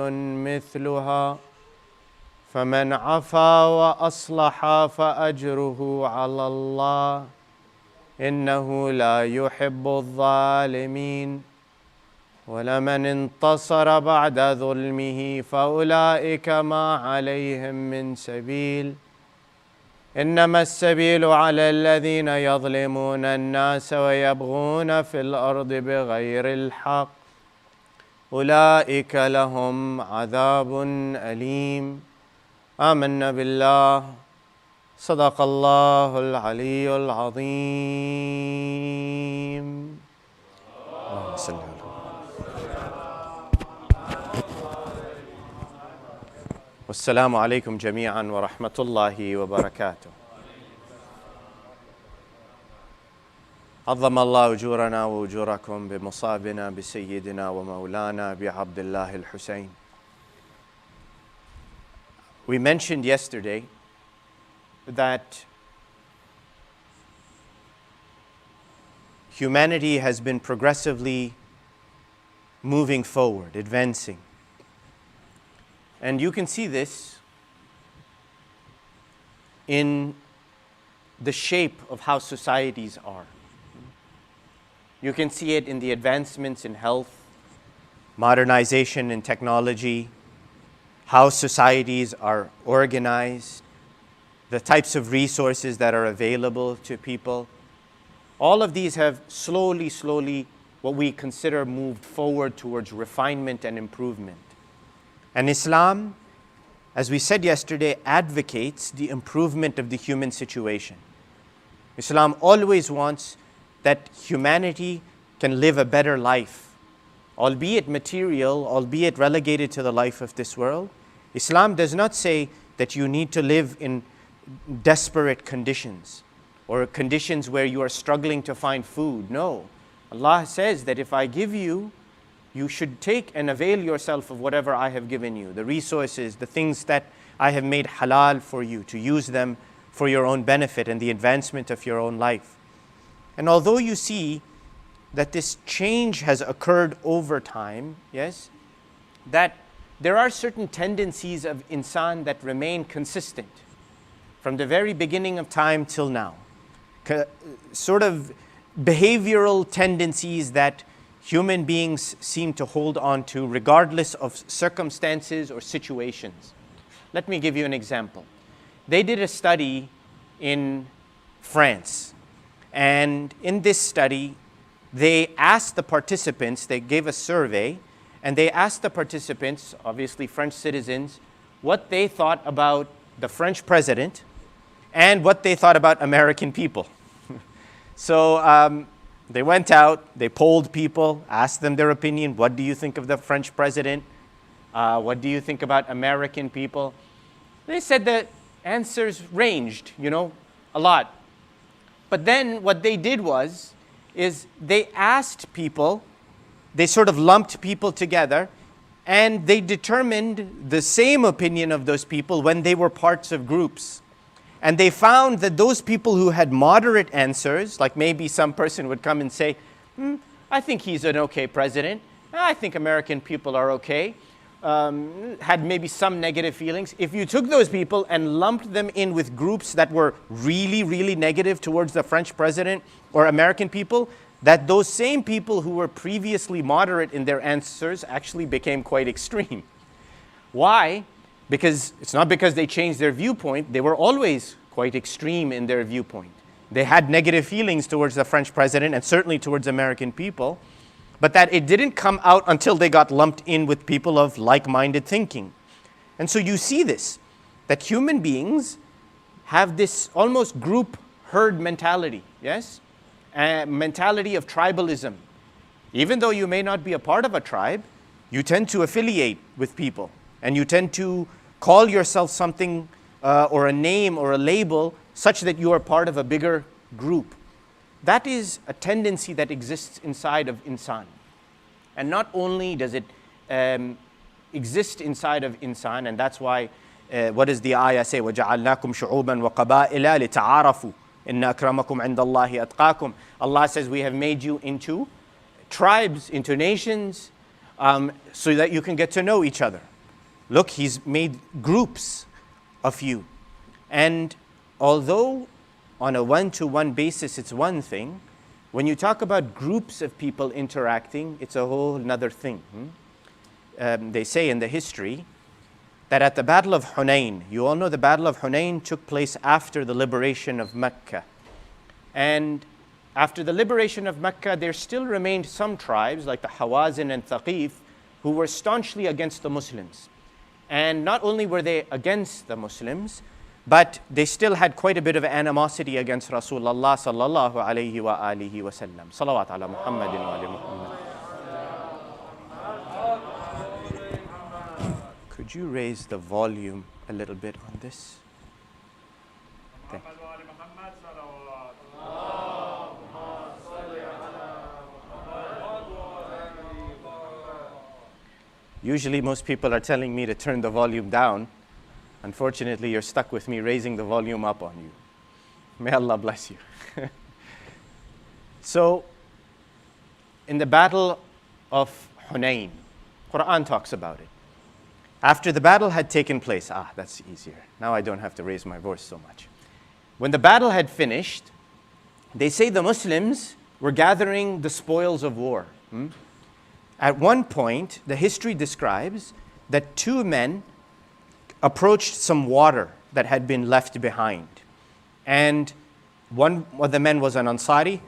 مثلها فمن عفا وأصلح فأجره على الله إنه لا يحب الظالمين ولمن انتصر بعد ظلمه فأولئك ما عليهم من سبيل إنما السبيل على الذين يظلمون الناس ويبغون في الأرض بغير الحق أولئك لهم عذاب أليم. آمنا بالله صدق الله العلي العظيم. اللهم صل على والسلام عليكم جميعا ورحمة الله وبركاته. عظم الله أجورنا وأجوركم بمصابنا بسيدنا ومولانا بعبد الله الحسين. We mentioned yesterday that humanity has been progressively moving forward, advancing. And you can see this in the shape of how societies are. You can see it in the advancements in health, modernization in technology, how societies are organized, the types of resources that are available to people. All of these have slowly, what we consider moved forward towards refinement and improvement. And Islam, as we said yesterday, advocates the improvement of the human situation. Islam always wants that humanity can live a better life, albeit material, albeit relegated to the life of this world. Islam does not say that you need to live in desperate conditions or conditions where you are struggling to find food. No. Allah says that if I give you, you should take and avail yourself of whatever I have given you, the resources, the things that I have made halal for you, to use them for your own benefit and the advancement of your own life. And although you see that this change has occurred over time, yes, that there are certain tendencies of insan that remain consistent from the very beginning of time till now. Sort of behavioral tendencies that human beings seem to hold on to regardless of circumstances or situations. Let me give you an example. They did a study in France, and in this study, they asked the participants, they gave a survey, and they asked the participants, obviously French citizens, what they thought about the French president and what they thought about American people. So they went out, they polled people, asked them their opinion. What do you think of the French president? What do you think about American people? They said the answers ranged, a lot. But then what they did is they asked people, they sort of lumped people together, and they determined the same opinion of those people when they were parts of groups. And they found that those people who had moderate answers, like maybe some person would come and say, I think he's an okay president. I think American people are okay. Had maybe some negative feelings. If you took those people and lumped them in with groups that were really negative towards the French president or American people, that those same people who were previously moderate in their answers actually became quite extreme. Why? Because it's not because they changed their viewpoint, they were always quite extreme in their viewpoint. They had negative feelings towards the French president and certainly towards American people, but that it didn't come out until they got lumped in with people of like-minded thinking. And so you see this, that human beings have this almost group herd mentality, yes? A mentality of tribalism. Even though you may not be a part of a tribe, you tend to affiliate with people and you tend to call yourself something or a name or a label such that you are part of a bigger group. That is a tendency that exists inside of insan. And not only does it exist inside of insan, and that's why, what does the ayah say? وَجَعَلْنَاكُمْ شُعُوبًا وَقَبَائِلَ لِتَعَارَفُوا إِنَّ أَكْرَمَكُمْ عِنْدَ اللَّهِ أَتْقَاكُمْ. Allah says, we have made you into tribes, into nations, so that you can get to know each other. Look, He's made groups of you. And although on a one-to-one basis it's one thing, when you talk about groups of people interacting, it's a whole another thing. They say in the history that at the Battle of Hunayn, you all know the Battle of Hunayn took place after the liberation of Mecca. And after the liberation of Mecca, there still remained some tribes like the Hawazin and Thaqif who were staunchly against the Muslims. And not only were they against the Muslims, but they still had quite a bit of animosity against Rasulullah sallallahu alayhi wa alihi wa sallam. Salawat ala Muhammadin wa ali Muhammad. Could you raise the volume a little bit on this? Thank you. Usually most people are telling me to turn the volume down. Unfortunately, you're stuck with me raising the volume up on you. May Allah bless you. So, in the battle of Hunayn, Quran talks about it. After the battle had taken place, that's easier. Now I don't have to raise my voice so much. When the battle had finished, they say the Muslims were gathering the spoils of war. At one point, the history describes that two men approached some water that had been left behind. And one of the men was an Ansari,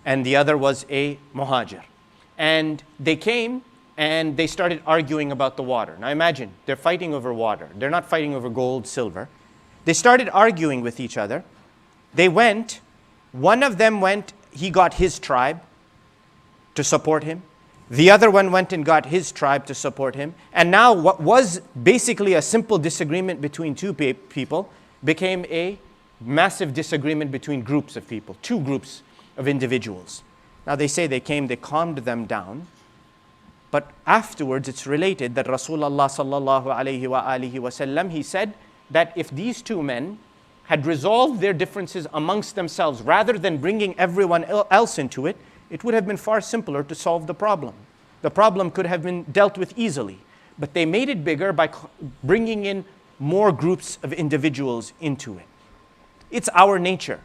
and the other was a Muhajir. And they came and they started arguing about the water. Now imagine, they're fighting over water. They're not fighting over gold, silver. They started arguing with each other. They went, one of them went, he got his tribe to support him. The other one went and got his tribe to support him. And now what was basically a simple disagreement between two people became a massive disagreement between groups of people, two groups of individuals. Now they say they came, they calmed them down. But afterwards it's related that Rasulullah sallallahu alayhi wa alihi wa sallam, he said that if these two men had resolved their differences amongst themselves rather than bringing everyone else into it, it would have been far simpler to solve the problem. The problem could have been dealt with easily, but they made it bigger by bringing in more groups of individuals into it. It's our nature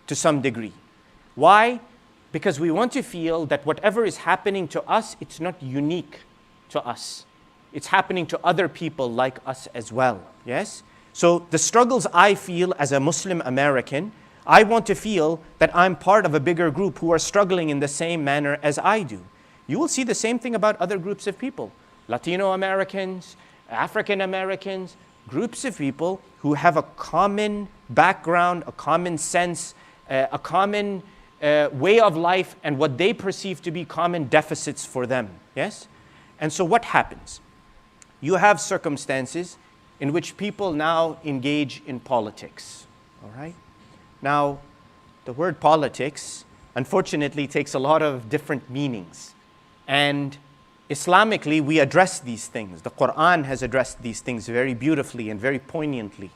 to some degree. Why? Because we want to feel that whatever is happening to us, it's not unique to us. It's happening to other people like us as well, yes? So the struggles I feel as a Muslim American, I want to feel that I'm part of a bigger group who are struggling in the same manner as I do. You will see the same thing about other groups of people. Latino Americans, African Americans, groups of people who have a common background, a common sense, a common way of life, and what they perceive to be common deficits for them, yes? And so what happens? You have circumstances in which people now engage in politics, all right? Now, the word politics, unfortunately, takes a lot of different meanings. And Islamically, we address these things. The Quran has addressed these things very beautifully and very poignantly.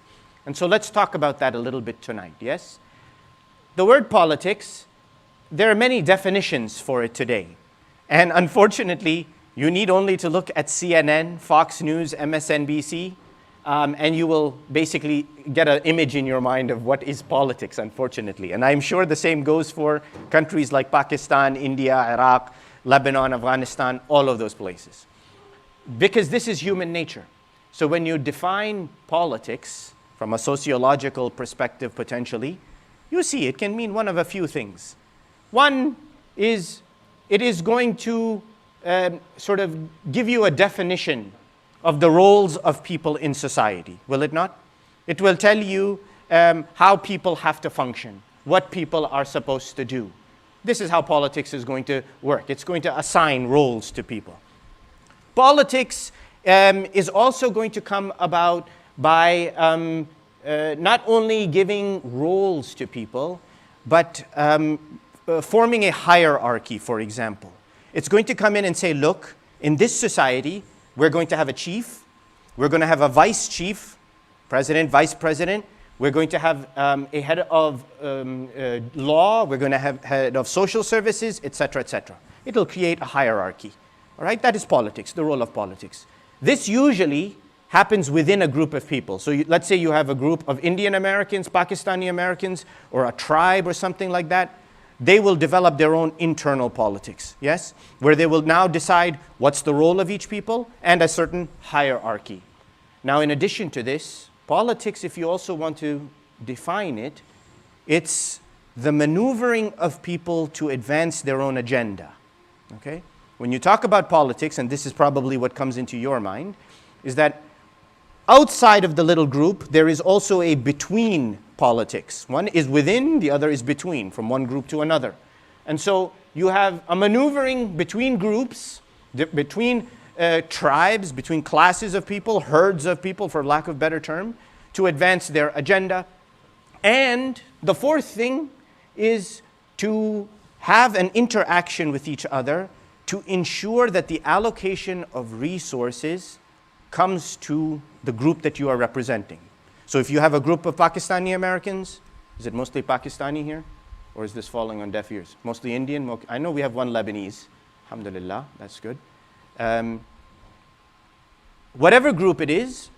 And so let's talk about that a little bit tonight, yes? The word politics, there are many definitions for it today. And unfortunately, you need only to look at CNN, Fox News, MSNBC, and you will basically get an image in your mind of what is politics, unfortunately. And I'm sure the same goes for countries like Pakistan, India, Iraq, Lebanon, Afghanistan, all of those places. Because this is human nature. So when you define politics from a sociological perspective potentially, you see it can mean one of a few things. One is it is going to sort of give you a definition of the roles of people in society, will it not? It will tell you how people have to function, what people are supposed to do. This is how politics is going to work. It's going to assign roles to people. Politics is also going to come about by not only giving roles to people, but forming a hierarchy, for example. It's going to come in and say, look, in this society, we're going to have a chief, we're going to have a vice chief, president, vice president, we're going to have a head of law, we're going to have head of social services, etc., etc. It'll create a hierarchy. All right, that is politics, the role of politics. This usually happens within a group of people. So let's say you have a group of Indian Americans, Pakistani Americans, or a tribe or something like that. They will develop their own internal politics, yes? Where they will now decide what's the role of each people and a certain hierarchy. Now, in addition to this, politics, if you also want to define it, it's the maneuvering of people to advance their own agenda, okay? When you talk about politics, and this is probably what comes into your mind, is that outside of the little group, there is also a between politics. One is within, the other is between, from one group to another. And so you have a maneuvering between groups, between tribes, between classes of people, herds of people, for lack of a better term, to advance their agenda. And the fourth thing is to have an interaction with each other to ensure that the allocation of resources comes to the group that you are representing. So if you have a group of Pakistani Americans, is it mostly Pakistani here? Or is this falling on deaf ears? Mostly Indian? I know we have one Lebanese. Alhamdulillah, that's good. Whatever group it is,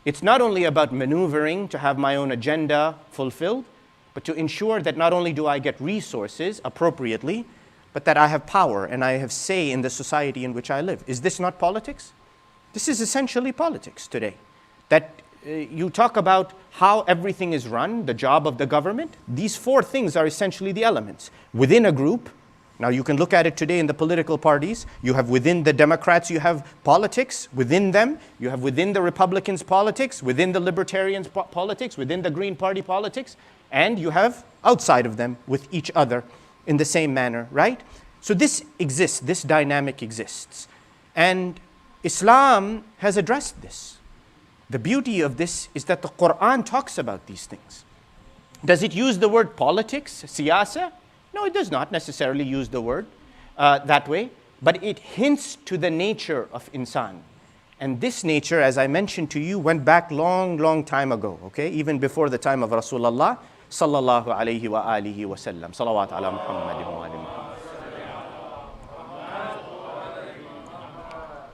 it's not only about maneuvering to have my own agenda fulfilled, but to ensure that not only do I get resources appropriately, but that I have power and I have say in the society in which I live. Is this not politics? This is essentially politics today. That you talk about how everything is run, the job of the government. These four things are essentially the elements. Within a group, now you can look at it today in the political parties. You have within the Democrats, you have politics within them. You have within the Republicans politics, within the Libertarians politics, within the Green Party politics. And you have outside of them with each other in the same manner, right? So this exists, this dynamic exists. And Islam has addressed this. The beauty of this is that the Quran talks about these things. Does it use the word politics, siyasa? No, it does not necessarily use the word that way, but it hints to the nature of insan. And this nature, as I mentioned to you, went back long time ago, okay? Even before the time of Rasulullah, sallallahu alayhi wa alihi wa sallam. Salawat ala Muhammadin wa ali Muhammad.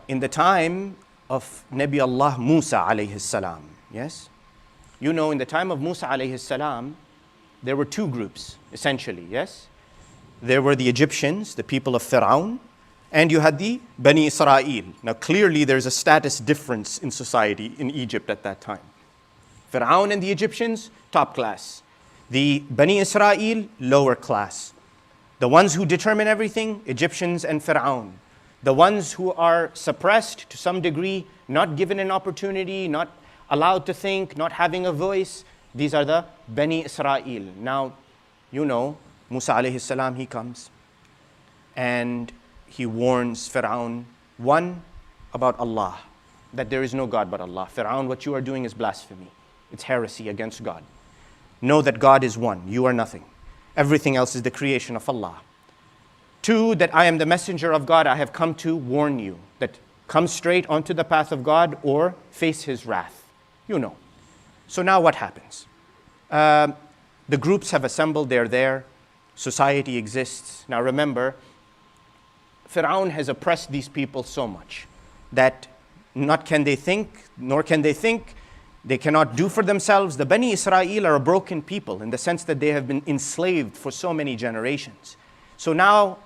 In the time of Nabi Allah Musa alayhi salam, yes? You know, in the time of Musa alayhi salam, there were two groups, essentially, yes? There were the Egyptians, the people of Fir'aun, and you had the Bani Israel. Now, clearly, there's a status difference in society in Egypt at that time. Fir'aun and the Egyptians, top class. The Bani Israel, lower class. The ones who determine everything, Egyptians and Fir'aun. The ones who are suppressed to some degree, not given an opportunity, not allowed to think, not having a voice, these are the Bani Israel. Now, you know, Musa alayhi salam, he comes and he warns Fir'aun, one, about Allah, that there is no God but Allah. Fir'aun, what you are doing is blasphemy. It's heresy against God. Know that God is one, you are nothing. Everything else is the creation of Allah. Two, that I am the messenger of God, I have come to warn you, that come straight onto the path of God or face his wrath. You know. So now what happens? The groups have assembled, they're there, society exists. Now remember, Fir'aun has oppressed these people so much that not can they think, nor can they think, they cannot do for themselves. The Bani Israel are a broken people in the sense that they have been enslaved for so many generations. So now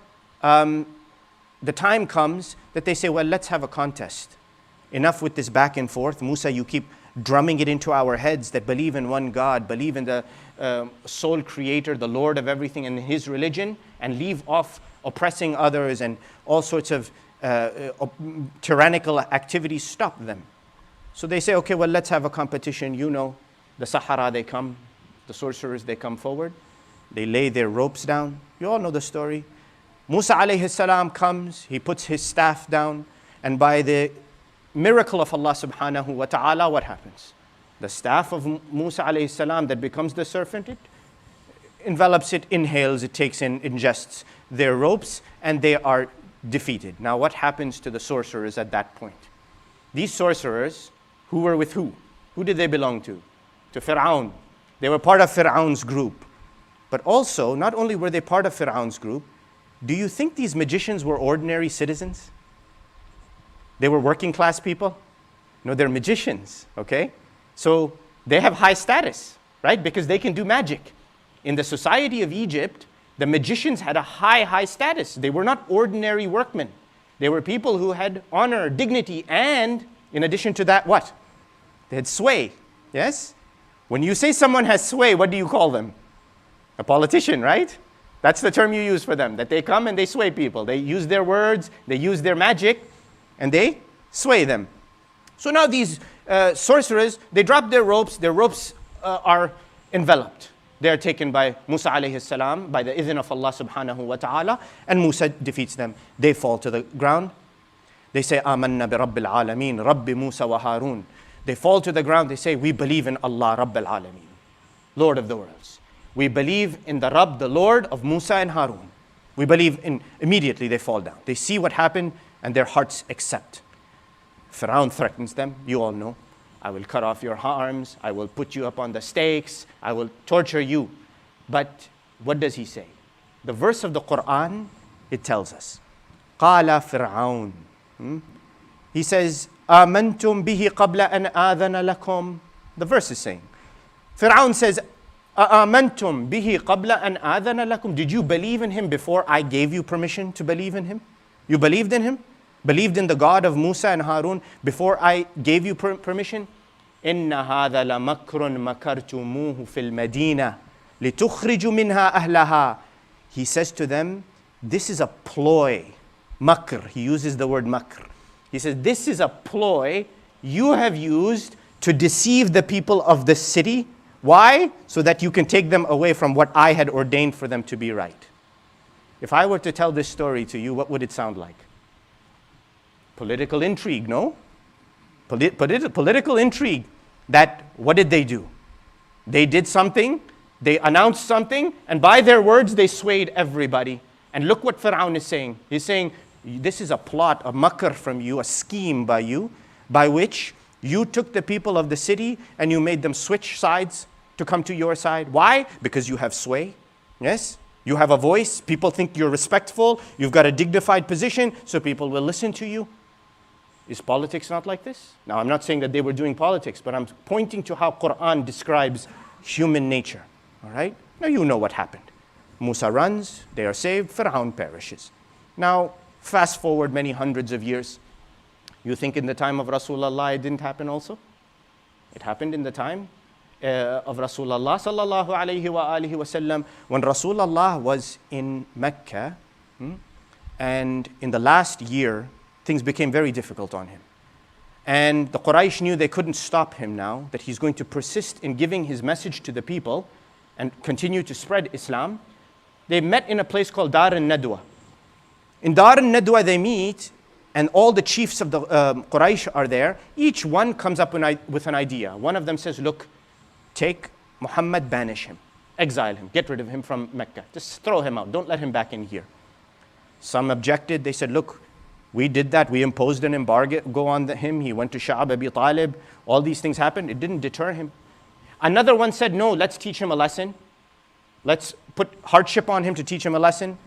the time comes that they say, well, let's have a contest. enough with this back and forth. Musa, you keep drumming it into our heads that believe in one God, believe in the sole creator, the Lord of everything, and his religion, and leave off oppressing others and all sorts of tyrannical activities. Stop them. So they say, okay, well, let's have a competition. You know, the Sahara, they come, the sorcerers, they come forward. They lay their ropes down. You all know the story. Musa alayhi salam comes, he puts his staff down, and by the miracle of Allah subhanahu wa ta'ala, what happens? The staff of Musa alayhi salam that becomes the serpent, it envelops it, inhales, it takes in, ingests their ropes, and they are defeated. Now what happens to the sorcerers at that point? These sorcerers, who were with who? Who did they belong to? To Fir'aun. They were part of Fir'aun's group. But also, not only were they part of Fir'aun's group, do you think these magicians were ordinary citizens? They were working class people? No, they're magicians, okay? So they have high status, right? Because they can do magic. In the society of Egypt, the magicians had a high status. They were not ordinary workmen. They were people who had honor, dignity, and in addition to that, what? They had sway, yes? When you say someone has sway, what do you call them? A politician, right? That's the term you use for them, that they come and they sway people. They use their words, they use their magic, and they sway them. So now these sorcerers, they drop their ropes are enveloped. They are taken by Musa alayhi salam, by the idhn of Allah subhanahu wa ta'ala, and Musa defeats them. They fall to the ground. They say, Amanna bi Rabbil Alameen, Rabbi Musa wa Harun. They fall to the ground, they say, we believe in Allah, Rabbil Alameen, Lord of the worlds. We believe in the Rabb, the Lord of Musa and Harun. We believe in, immediately they fall down. They see what happened and their hearts accept. Fir'aun threatens them, you all know. I will cut off your arms, I will put you up on the stakes, I will torture you. But what does he say? The verse of the Quran, it tells us, Qala Fir'aun. He says, Amantum bihi qabla an adhana lakum. The verse is saying, Fir'aun says, Amantum bihi qabla an adhana lakum. Did you believe in him before I gave you permission to believe in him? You believed in him? Believed in the God of Musa and Harun before I gave you permission? Inna hadha la makrun makartumuhu fil madina litukhriju minha ahlaha. He says to them, this is a ploy. Makr. He uses the word makr. He says, this is a ploy you have used to deceive the people of the city. Why? So that you can take them away from what I had ordained for them to be right. If I were to tell this story to you, what would it sound like? Political intrigue, no? Political intrigue. That, what did they do? They did something, they announced something, and by their words they swayed everybody. And look what Fir'aun is saying. He's saying, this is a plot, a makr from you, a scheme by you, by which you took the people of the city and you made them switch sides to come to your side. Why? Because you have sway, yes? You have a voice, people think you're respectful, you've got a dignified position, so people will listen to you. Is politics not like this? Now, I'm not saying that they were doing politics, but I'm pointing to how Quran describes human nature, all right? Now, you know what happened. Musa runs, they are saved, Fir'aun perishes. Now, fast forward many hundreds of years. You think in the time of Rasulullah it didn't happen also? It happened in the time of Rasulullah sallallahu alayhi wa alihi wa sallam, when Rasulullah was in Mecca, and in the last year, things became very difficult on him. And the Quraysh knew they couldn't stop him now, that he's going to persist in giving his message to the people and continue to spread Islam. They met in a place called Dar al-Nadwa. In Dar al-Nadwa they meet, and all the chiefs of the Quraysh are there. Each one comes up with an idea. One of them says, look, take Muhammad, banish him, exile him, get rid of him from Mecca. Just throw him out, don't let him back in here. Some objected, they said, look, we did that, we imposed an embargo on him, he went to Sha'ab Abi Talib, all these things happened, it didn't deter him. Another one said, no, let's teach him a lesson. Let's put hardship on him to teach him a lesson.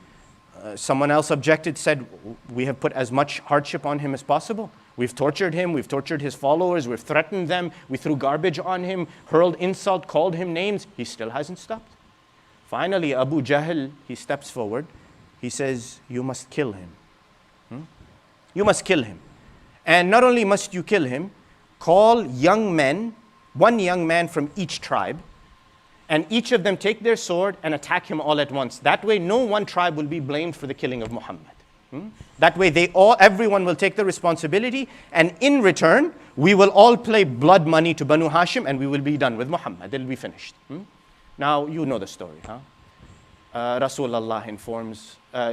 Someone else objected, said, we have put as much hardship on him as possible. We've tortured him, we've tortured his followers, we've threatened them, we threw garbage on him, hurled insult, called him names. He still hasn't stopped. Finally, Abu Jahl, he steps forward. He says, you must kill him. You must kill him. And not only must you kill him, call young men, one young man from each tribe, and each of them take their sword and attack him all at once. That way, no one tribe will be blamed for the killing of Muhammad. That way, everyone will take the responsibility, and in return, we will all pay blood money to Banu Hashim, and we will be done with Muhammad. It'll be finished. Now, you know the story, huh? Rasulullah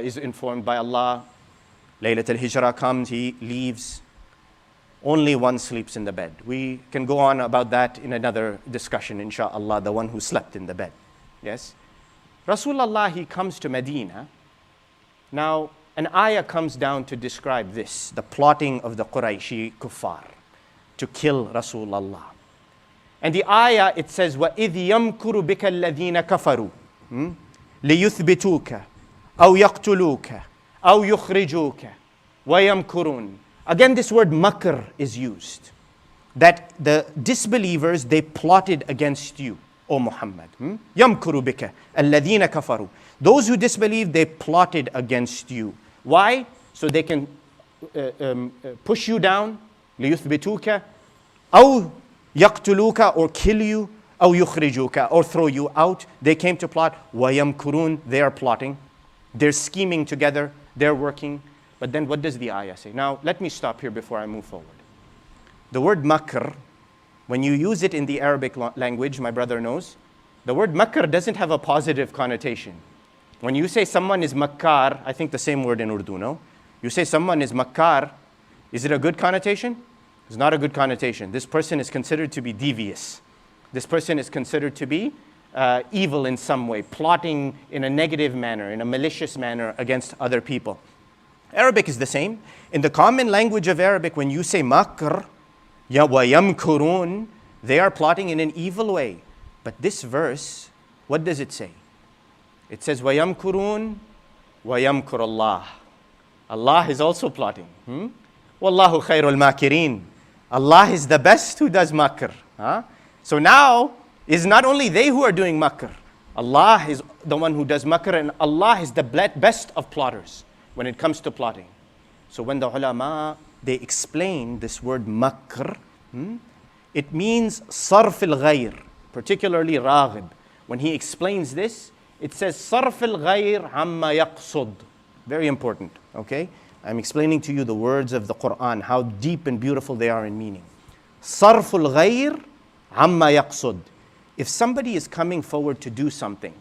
is informed by Allah. Laylat al-Hijrah comes, he leaves. Only one sleeps in the bed. We can go on about that in another discussion, inshallah, the one who slept in the bed. Yes? Rasulullah, he comes to Medina. Now, an ayah comes down to describe this, the plotting of the Qurayshi kuffar to kill Rasulullah. And the ayah, it says, وَإِذْ يَمْكُرُ بِكَ الَّذِينَ كَفَرُوا لِيُثْبِتُوكَ أَوْ يَقْتُلُوكَ أَوْ يُخْرِجُوكَ وَيَمْكُرُونَ. Again, this word makr is used. That the disbelievers, they plotted against you, O Muhammad. يَمْكُرُ بِكَ الَّذِينَ كَفَرُوا. Those who disbelieve, they plotted against you. Why? So they can push you down, لِيُثْبِتُوكَ أَوْ يَقْتُلُوكَ, or kill you, أَوْ يُخْرِجُوكَ, or throw you out. They came to plot. وَيَمْكُرُونَ. They are plotting. They're scheming together. They're working. But then what does the ayah say? Now, let me stop here before I move forward. The word makr, when you use it in the Arabic language, my brother knows, the word makr doesn't have a positive connotation. When you say someone is makkar, I think the same word in Urdu, no? You say someone is makkar, is it a good connotation? It's not a good connotation. This person is considered to be devious. This person is considered to be evil in some way, plotting in a negative manner, in a malicious manner against other people. Arabic is the same. In the common language of Arabic, when you say makr, ya wa yamkurun, they are plotting in an evil way. But this verse, what does it say? It says, wa yamkurun wa yamkur Allah. Allah is also plotting. Wallahu khairul makirin. Allah is the best who does makr. So now, it's not only they who are doing makr. Allah is the one who does makr, and Allah is the best of plotters when it comes to plotting. So when the ulama, they explain this word makr, it means sarf al-ghayr, particularly Raghib. When he explains this, it says sarf al-ghayr amma yaqsud. Very important, okay? I'm explaining to you the words of the Quran, how deep and beautiful they are in meaning. Sarf al-ghayr amma yaqsud. If somebody is coming forward to do something,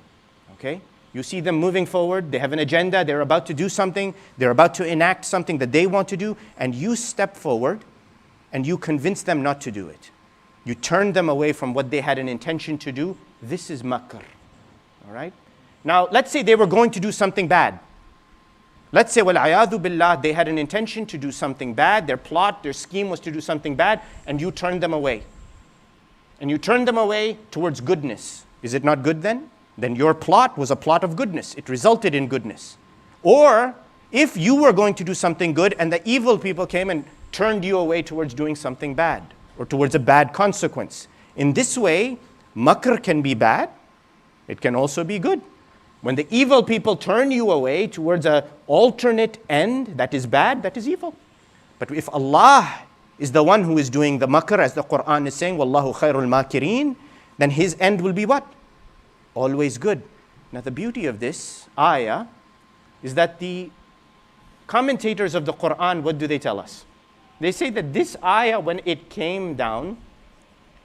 okay? You see them moving forward, they have an agenda, they're about to do something, they're about to enact something that they want to do, and you step forward and you convince them not to do it. You turn them away from what they had an intention to do. This is makr, all right? Now, let's say they were going to do something bad. Let's say, wal-ayadhu billah, they had an intention to do something bad, their plot, their scheme was to do something bad, and you turned them away. And you turned them away towards goodness. Is it not good then? Then your plot was a plot of goodness. It resulted in goodness. Or if you were going to do something good and the evil people came and turned you away towards doing something bad or towards a bad consequence. In this way, makr can be bad. It can also be good. When the evil people turn you away towards an alternate end that is bad, that is evil. But if Allah is the one who is doing the makr, as the Quran is saying, Wallahu khairul makirin, then his end will be what? Always good. Now the beauty of this ayah is that the commentators of the Quran, what do they tell us? They say that this ayah, when it came down,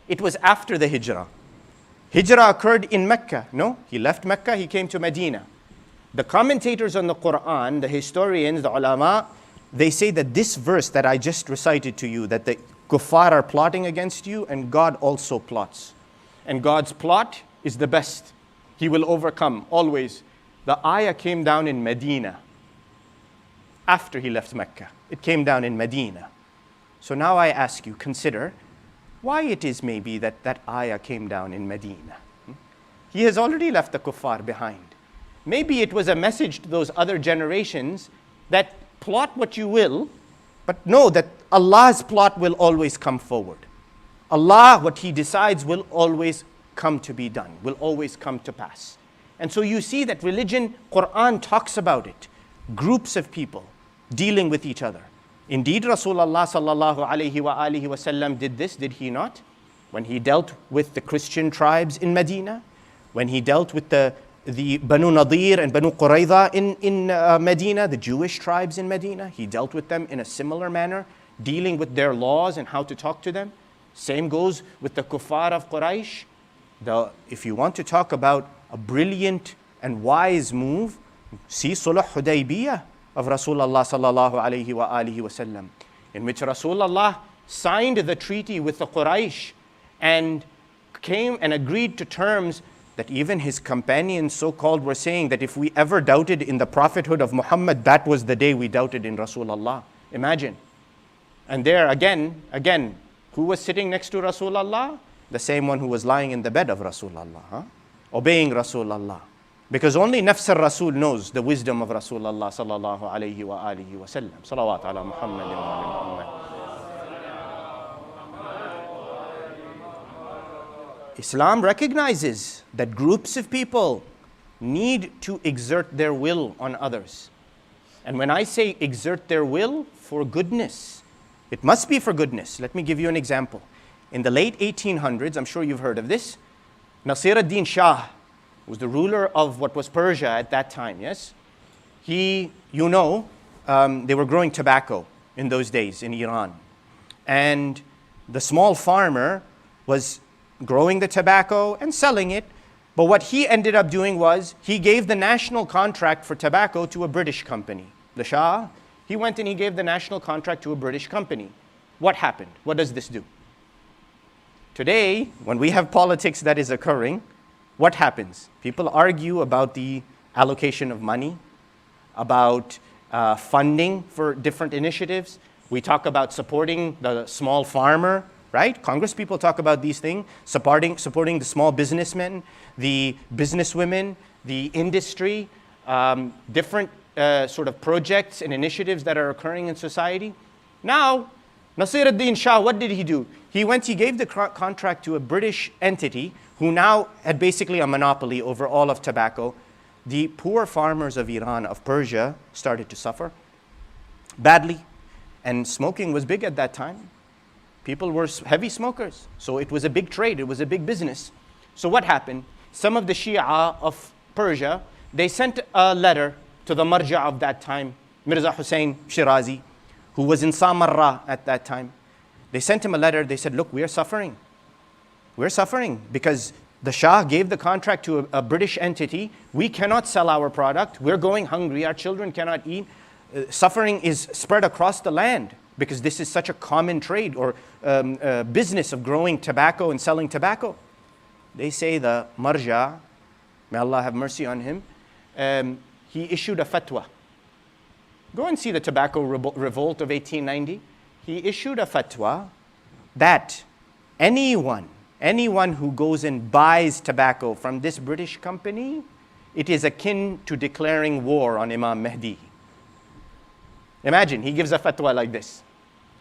it was after the hijrah. Hijrah occurred in Mecca. No, he left Mecca, he came to Medina. The commentators on the Quran, the historians, the ulama, they say that this verse that I just recited to you, that the kuffar are plotting against you and God also plots. And God's plot is the best. He will overcome, always. The ayah came down in Medina. After he left Mecca. It came down in Medina. So now I ask you, consider why it is maybe that that ayah came down in Medina. He has already left the kuffar behind. Maybe it was a message to those other generations that plot what you will, but know that Allah's plot will always come forward. Allah, what He decides will always come to be done, will always come to pass. And so you see that religion, Quran talks about it. Groups of people dealing with each other. Indeed, Rasulullah sallallahu alayhi wa alihi wasallam did this, did he not? When he dealt with the Christian tribes in Medina, when he dealt with the Banu Nadir and Banu Qurayza in Medina, the Jewish tribes in Medina, he dealt with them in a similar manner, dealing with their laws and how to talk to them. Same goes with the kuffar of Quraysh. If you want to talk about a brilliant and wise move, see Sulh Hudaybiyah of Rasulullah sallallahu alayhi wa alihi wasallam, in which Rasulullah signed the treaty with the Quraysh and came and agreed to terms that even his companions, so-called, were saying that if we ever doubted in the prophethood of Muhammad, that was the day we doubted in Rasulullah. Imagine. And there again, who was sitting next to Rasulullah? The same one who was lying in the bed of Rasulullah, obeying Rasulullah. Because only Nafs al-Rasul knows the wisdom of Rasulullah sallallahu alayhi wa alihi wa sallam. Salawat ala Muhammad wa ala Muhammad. Islam recognizes that groups of people need to exert their will on others. And when I say exert their will, for goodness, it must be for goodness. Let me give you an example. In the late 1800s, I'm sure you've heard of this, Nasir ad-Din Shah was the ruler of what was Persia at that time, yes? They were growing tobacco in those days in Iran. And the small farmer was growing the tobacco and selling it. But what he ended up doing was he gave the national contract for tobacco to a British company. The Shah, he went and he gave the national contract to a British company. What happened? What does this do? Today, when we have politics that is occurring, what happens? People argue about the allocation of money, about funding for different initiatives. We talk about supporting the small farmer, right? Congress people talk about these things, supporting the small businessmen, the businesswomen, the industry, different sort of projects and initiatives that are occurring in society. Now, Nasir ad-Din Shah, what did he do? He gave the contract to a British entity who now had basically a monopoly over all of tobacco. The poor farmers of Iran, of Persia, started to suffer badly. And smoking was big at that time. People were heavy smokers. So it was a big trade, it was a big business. So what happened? Some of the Shia of Persia, they sent a letter to the Marja of that time, Mirza Hussain Shirazi, who was in Samarra at that time. They sent him a letter, they said, look, we're suffering. We're suffering because the Shah gave the contract to a British entity. We cannot sell our product. We're going hungry. Our children cannot eat. Suffering is spread across the land because this is such a common trade or business of growing tobacco and selling tobacco. They say the Marja, may Allah have mercy on him, he issued a fatwa. Go and see the tobacco revolt of 1890. He issued a fatwa that anyone who goes and buys tobacco from this British company, it is akin to declaring war on Imam Mehdi. Imagine, he gives a fatwa like this.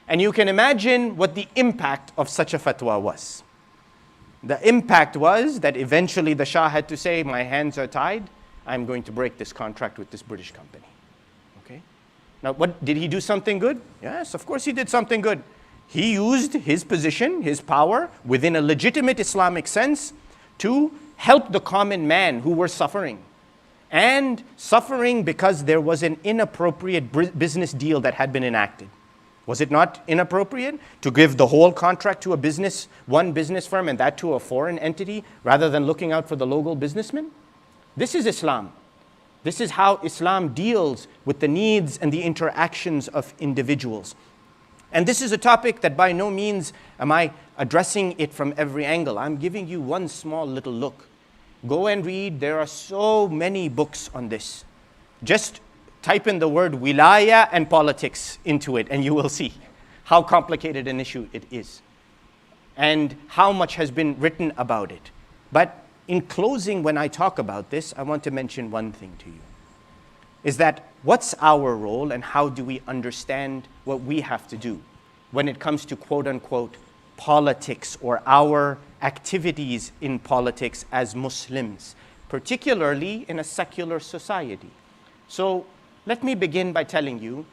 And you can imagine what the impact of such a fatwa was. The impact was that eventually the Shah had to say, my hands are tied, I'm going to break this contract with this British company. Okay? Now, what did he do something good? Yes, of course he did something good. He used his position, his power, within a legitimate Islamic sense, to help the common man who were suffering. And suffering because there was an inappropriate business deal that had been enacted. Was it not inappropriate to give the whole contract to one business firm and that to a foreign entity rather than looking out for the local businessman? This is Islam. This is how Islam deals with the needs and the interactions of individuals. And this is a topic that by no means am I addressing it from every angle. I'm giving you one small little look. Go and read. There are so many books on this. Just type in the word wilaya and politics into it and you will see how complicated an issue it is and how much has been written about it. But in closing, when I talk about this, I want to mention one thing to you. Is that what's our role and how do we understand what we have to do when it comes to quote unquote politics or our activities in politics as Muslims, particularly in a secular society. So let me begin by telling you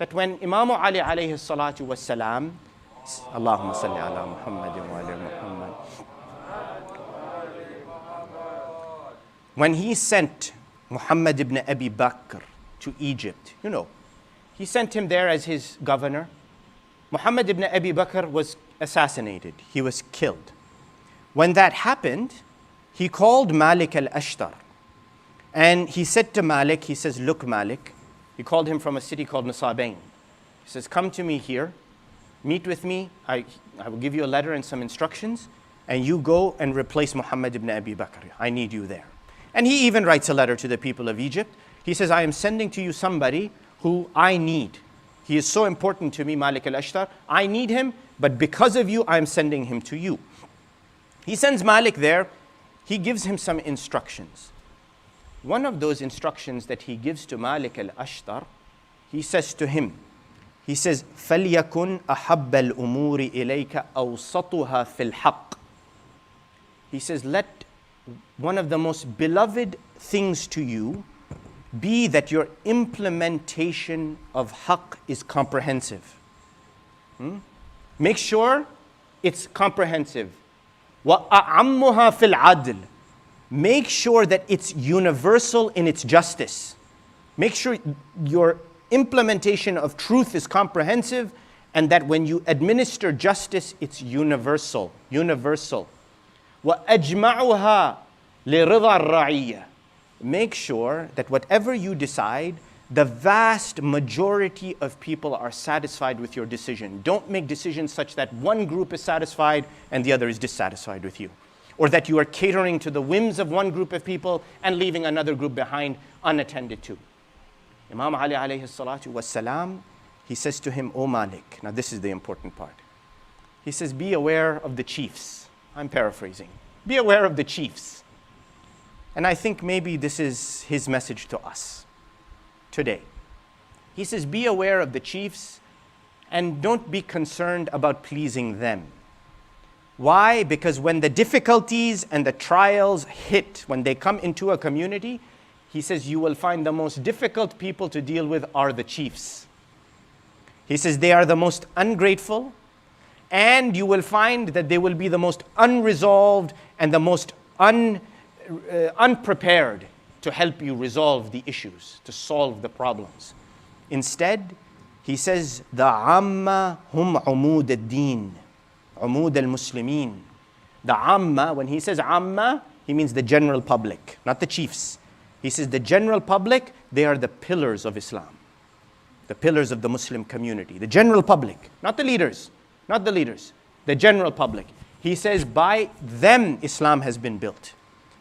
that when Imam Ali alayhi salatu was salam, Allahumma salli ala Muhammadin wa ala Muhammad, when he sent Muhammad ibn Abi Bakr to Egypt, he sent him there as his governor. Muhammad ibn Abi Bakr was assassinated. He was killed. When that happened, he called Malik al-Ashtar. And he said to Malik, he says, look, Malik, he called him from a city called Nusabain. He says, come to me here, meet with me. I will give you a letter and some instructions, and you go and replace Muhammad ibn Abi Bakr. I need you there. And he even writes a letter to the people of Egypt. He says, I am sending to you somebody who I need. He is so important to me, Malik al-Ashtar. I need him, but because of you, I am sending him to you. He sends Malik there. He gives him some instructions. One of those instructions that he gives to Malik al-Ashtar, he says to him, he says, فَلْيَكُنْ أَحَبَّ الْأُمُورِ إِلَيْكَ أَوْسَطُهَا فِي الْحَقِّ. He says, let one of the most beloved things to you be that your implementation of haqq is comprehensive. Make sure it's comprehensive. وَأَعَمُّهَا فِي الْعَدْلِ. Make sure that it's universal in its justice. Make sure your implementation of truth is comprehensive, and that when you administer justice, it's universal. Universal. وَأَجْمَعُهَا لِرِضَى الرَّعِيَّةِ. Make sure that whatever you decide, the vast majority of people are satisfied with your decision. Don't make decisions such that one group is satisfied and the other is dissatisfied with you. Or that you are catering to the whims of one group of people and leaving another group behind unattended to. Imam Ali alayhi salatu was salam, he says to him, O Malik, now this is the important part. He says, be aware of the chiefs. I'm paraphrasing. Be aware of the chiefs. And I think maybe this is his message to us today. He says, be aware of the chiefs and don't be concerned about pleasing them. Why? Because when the difficulties and the trials hit, when they come into a community, he says you will find the most difficult people to deal with are the chiefs. He says they are the most ungrateful, and you will find that they will be the most unresolved and the most unprepared to help you resolve the issues, to solve the problems. Instead, he says, the amma hum umud ad-din, umud al-muslimin. The amma, when he says amma, he means the general public, not the chiefs. He says the general public, they are the pillars of Islam, the pillars of the Muslim community. The general public, not the leaders, not the leaders, the general public. He says by them Islam has been built.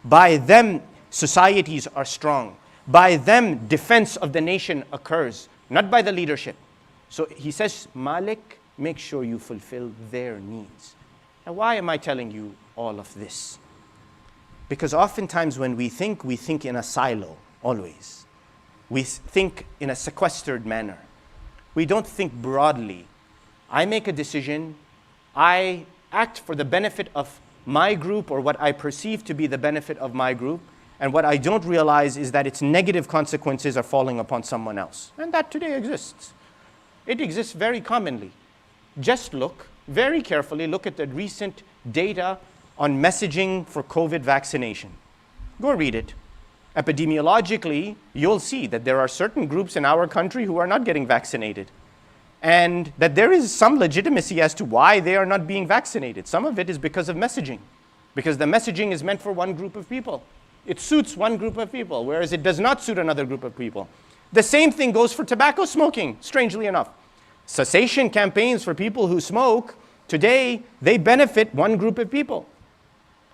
By them societies are strong. By them defense of the nation occurs, not by the leadership. So he says, Malik, make sure you fulfill their needs. Now why am I telling you all of this? Because oftentimes when we think in a silo, always. We think in a sequestered manner. We don't think broadly. I make a decision, I act for the benefit of my group or what I perceive to be the benefit of my group, and what I don't realize is that its negative consequences are falling upon someone else. And that today exists. It exists very commonly. Just look very carefully, look at the recent data on messaging for COVID vaccination. Go read it. Epidemiologically, you'll see that there are certain groups in our country who are not getting vaccinated, and that there is some legitimacy as to why they are not being vaccinated. Some of it is because of messaging, because the messaging is meant for one group of people. It suits one group of people, whereas it does not suit another group of people. The same thing goes for tobacco smoking, strangely enough. Cessation campaigns for people who smoke, today, they benefit one group of people.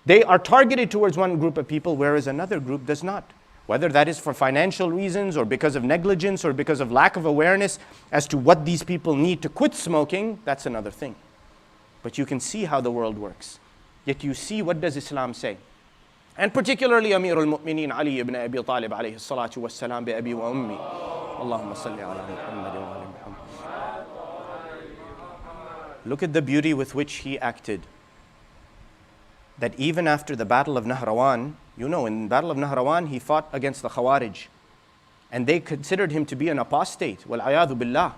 They are targeted towards one group of people, whereas another group does not. Whether that is for financial reasons or because of negligence or because of lack of awareness as to what these people need to quit smoking, that's another thing. But you can see how the world works. Yet you see, what does Islam say? And particularly Amir al-Mu'mineen Ali ibn Abi Talib alayhi salatu wa salam bi abi wa ummi. Allahumma salli ala Muhammad wa ala Muhammad. Look at the beauty with which he acted. That even after the Battle of Nahrawan, in the Battle of Nahrawan, he fought against the Khawarij. And they considered him to be an apostate. Wal-ayadhu billah.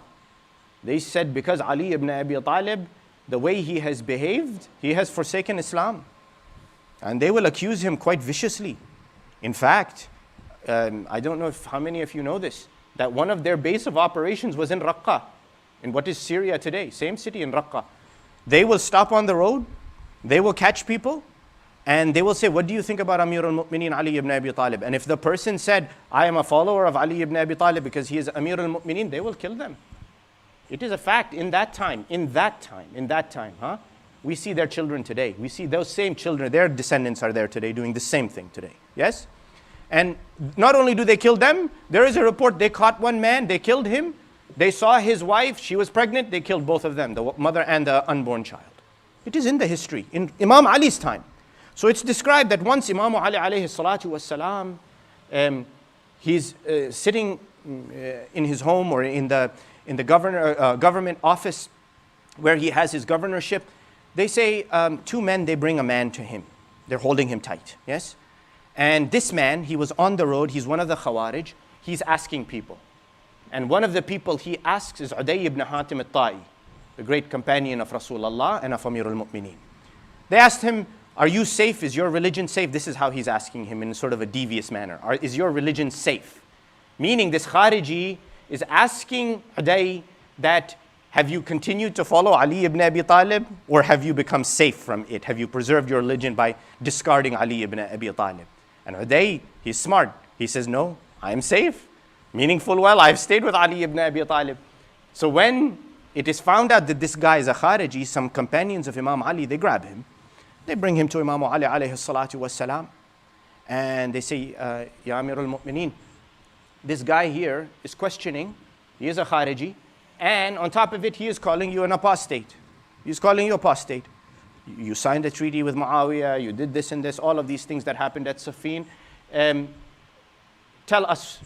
They said because Ali ibn Abi Talib, the way he has behaved, he has forsaken Islam. And they will accuse him quite viciously. In fact, I don't know how many of you know this, that one of their base of operations was in Raqqa, in what is Syria today, same city in Raqqa. They will stop on the road, they will catch people, and they will say, what do you think about Amir al-Mu'mineen Ali ibn Abi Talib? And if the person said, I am a follower of Ali ibn Abi Talib because he is Amir al-Mu'mineen, they will kill them. It is a fact in that time, we see their children today. We see those same children, their descendants are there today doing the same thing today. Yes? And not only do they kill them, there is a report they caught one man, they killed him. They saw his wife, she was pregnant, they killed both of them, the mother and the unborn child. It is in the history, in Imam Ali's time. So it's described that once Imam Ali alayhi salatu was salam, he's sitting in his home or in the government office where he has his governorship. They say two men, they bring a man to him. They're holding him tight, yes? And this man, he was on the road, he's one of the Khawarij, he's asking people. And one of the people he asks is Uday ibn Hatim al-Ta'i, the great companion of Rasulullah and of Amir al-Mu'mineen. They asked him, are you safe? Is your religion safe? This is how he's asking him in sort of a devious manner. Is your religion safe? Meaning this Khariji is asking Uday that, have you continued to follow Ali ibn Abi Talib, or have you become safe from it? Have you preserved your religion by discarding Ali ibn Abi Talib? And Uday, he's smart. He says, no, I am safe. Meaning full well, I've stayed with Ali ibn Abi Talib. So when it is found out that this guy is a Khariji, some companions of Imam Ali, they grab him. They bring him to Imam Ali alayhi salatu wassalam. And they say, Ya Amir al-Mu'mineen, this guy here is questioning. He is a Khariji. And on top of it, he is calling you an apostate. He's calling you apostate. You signed a treaty with Muawiyah, you did this and this, all of these things that happened at Safin. Tell us,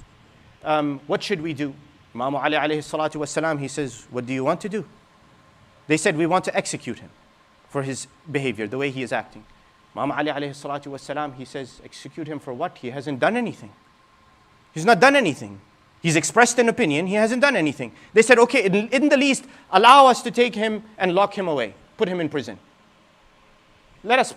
what should we do? Imam Ali alayhi salatu wasalam, he says, what do you want to do? They said, we want to execute him for his behavior, the way he is acting. Imam Ali alayhi salatu wasalam, he says, execute him for what? He hasn't done anything. He's not done anything. He's expressed an opinion, he hasn't done anything. They said, okay, in the least, allow us to take him and lock him away, put him in prison. Let us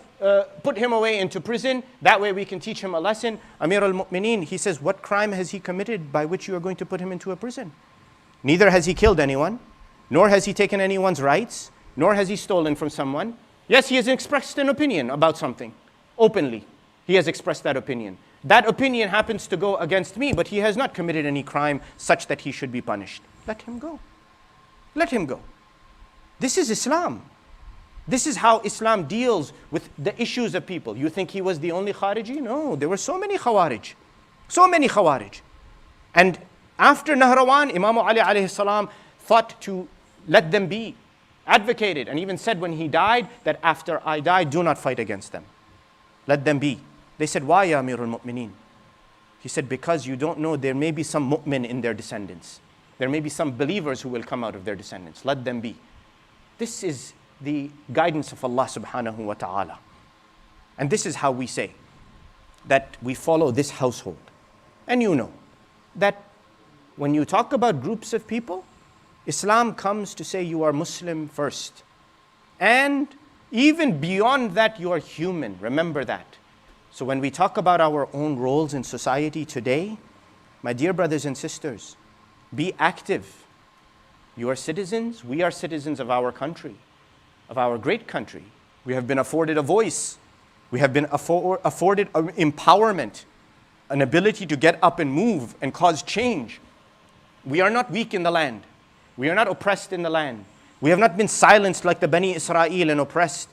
put him away into prison, that way we can teach him a lesson. Amir al-Mu'mineen, he says, what crime has he committed by which you are going to put him into a prison? Neither has he killed anyone, nor has he taken anyone's rights, nor has he stolen from someone. Yes, he has expressed an opinion about something, openly. He has expressed that opinion. That opinion happens to go against me, but he has not committed any crime such that he should be punished. Let him go. Let him go. This is Islam. This is how Islam deals with the issues of people. You think he was the only Khariji? No, there were so many Khawarij. So many Khawarij. And after Nahrawan, Imam Ali alayhi salam thought to let them be, advocated, and even said when he died that after I die, do not fight against them. Let them be. They said, why, Ya Amir al-Mu'mineen? He said, because you don't know, there may be some mu'min in their descendants. There may be some believers who will come out of their descendants. Let them be. This is the guidance of Allah subhanahu wa ta'ala. And this is how we say that we follow this household. And you know that when you talk about groups of people, Islam comes to say you are Muslim first. And even beyond that, you are human. Remember that. So when we talk about our own roles in society today, my dear brothers and sisters, be active. You are citizens. We are citizens of our country, of our great country. We have been afforded a voice. We have been afforded empowerment, an ability to get up and move and cause change. We are not weak in the land. We are not oppressed in the land. We have not been silenced like the Bani Israel and oppressed.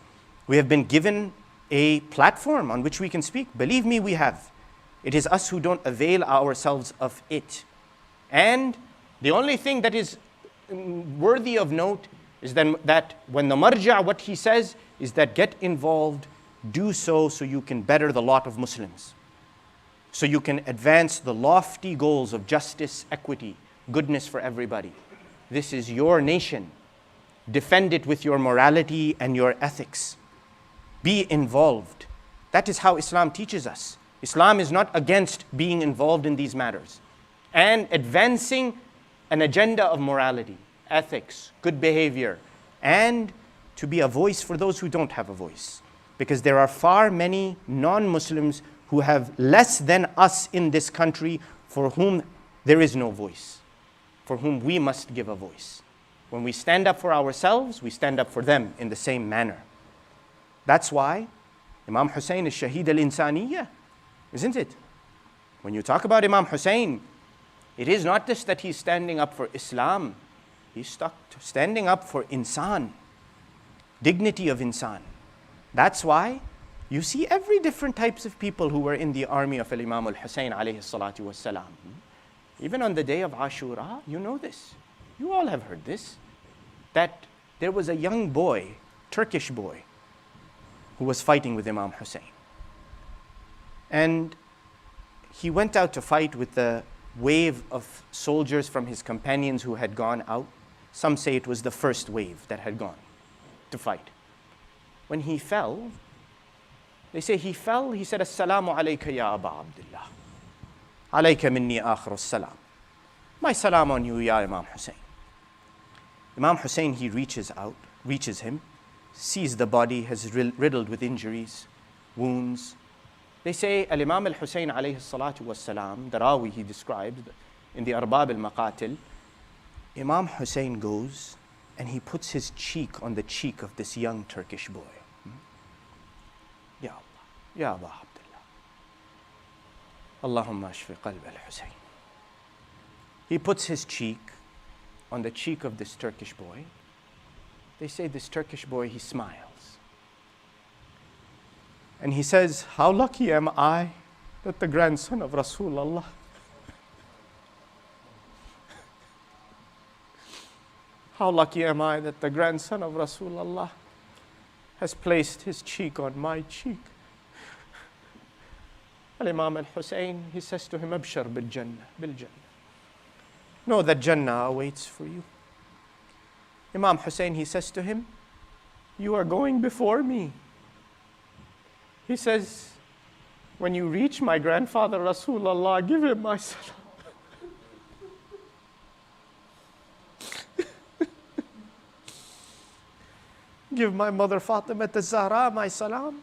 We have been given a platform on which we can speak. Believe me, we have. It is us who don't avail ourselves of it. And the only thing that is worthy of note is then that when the marja', what he says is that get involved, do so you can better the lot of Muslims. So you can advance the lofty goals of justice, equity, goodness for everybody. This is your nation. Defend it with your morality and your ethics. Be involved. That is how Islam teaches us. Islam is not against being involved in these matters and advancing an agenda of morality, ethics, good behavior, and to be a voice for those who don't have a voice. Because there are far many non-Muslims who have less than us in this country for whom there is no voice, for whom we must give a voice. When we stand up for ourselves, we stand up for them in the same manner. That's why Imam Hussein is Shaheed al-Insaniyya, isn't it? When you talk about Imam Hussein, it is not just that he's standing up for Islam, he's standing up for insan, dignity of insan. That's why you see every different types of people who were in the army of Imam al-Hussein alayhi salatu wassalam. Even on the day of Ashura, you know this. You all have heard this. That there was a young boy, Turkish boy, who was fighting with Imam Hussein. And he went out to fight with the wave of soldiers from his companions who had gone out. Some say it was the first wave that had gone to fight. When he fell, they say he fell, he said, Assalamu alayka ya Aba Abdullah. Alayka minni akhiru salam. My salam on you, ya Imam Hussein. Imam Hussein, he reaches him, sees the body has riddled with injuries, wounds. They say, Al-Imam al-Hussein alayhi salatu wassalam, the Rawi he described in the Arbab al-Maqatil, Imam Hussein goes and he puts his cheek on the cheek of this young Turkish boy. Ya Allah, Ya Aba Abdullah, Allahumma ashfi qalb al-Hussein. He puts his cheek on the cheek of this Turkish boy. They say this Turkish boy, he smiles. And he says, how lucky am I that the grandson of Rasulullah how lucky am I that the grandson of Rasulullah has placed his cheek on my cheek. Al-Imam al-Hussein, he says to him, Abshar bil-Jannah, bil-Jannah. Know that Jannah awaits for you. Imam Hussein, he says to him, you are going before me. He says, when you reach my grandfather Rasulullah, give him my salam. Give my mother Fatima az-Zahra my salam.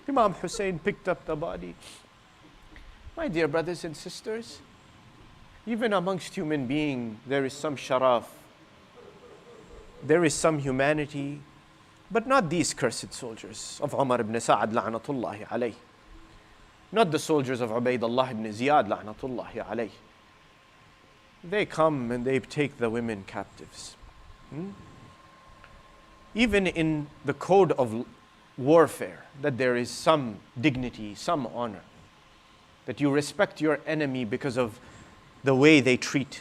Imam Hussein picked up the body. My dear brothers and sisters, even amongst human beings, there is some sharaf. There is some humanity, but not these cursed soldiers of Umar ibn Sa'ad la'natullahi alayh. Not the soldiers of Ubaydullah ibn Ziyad la'natullahi alayh. They come and they take the women captives. Even in the code of warfare, that there is some dignity, some honor, that you respect your enemy because of the way they treat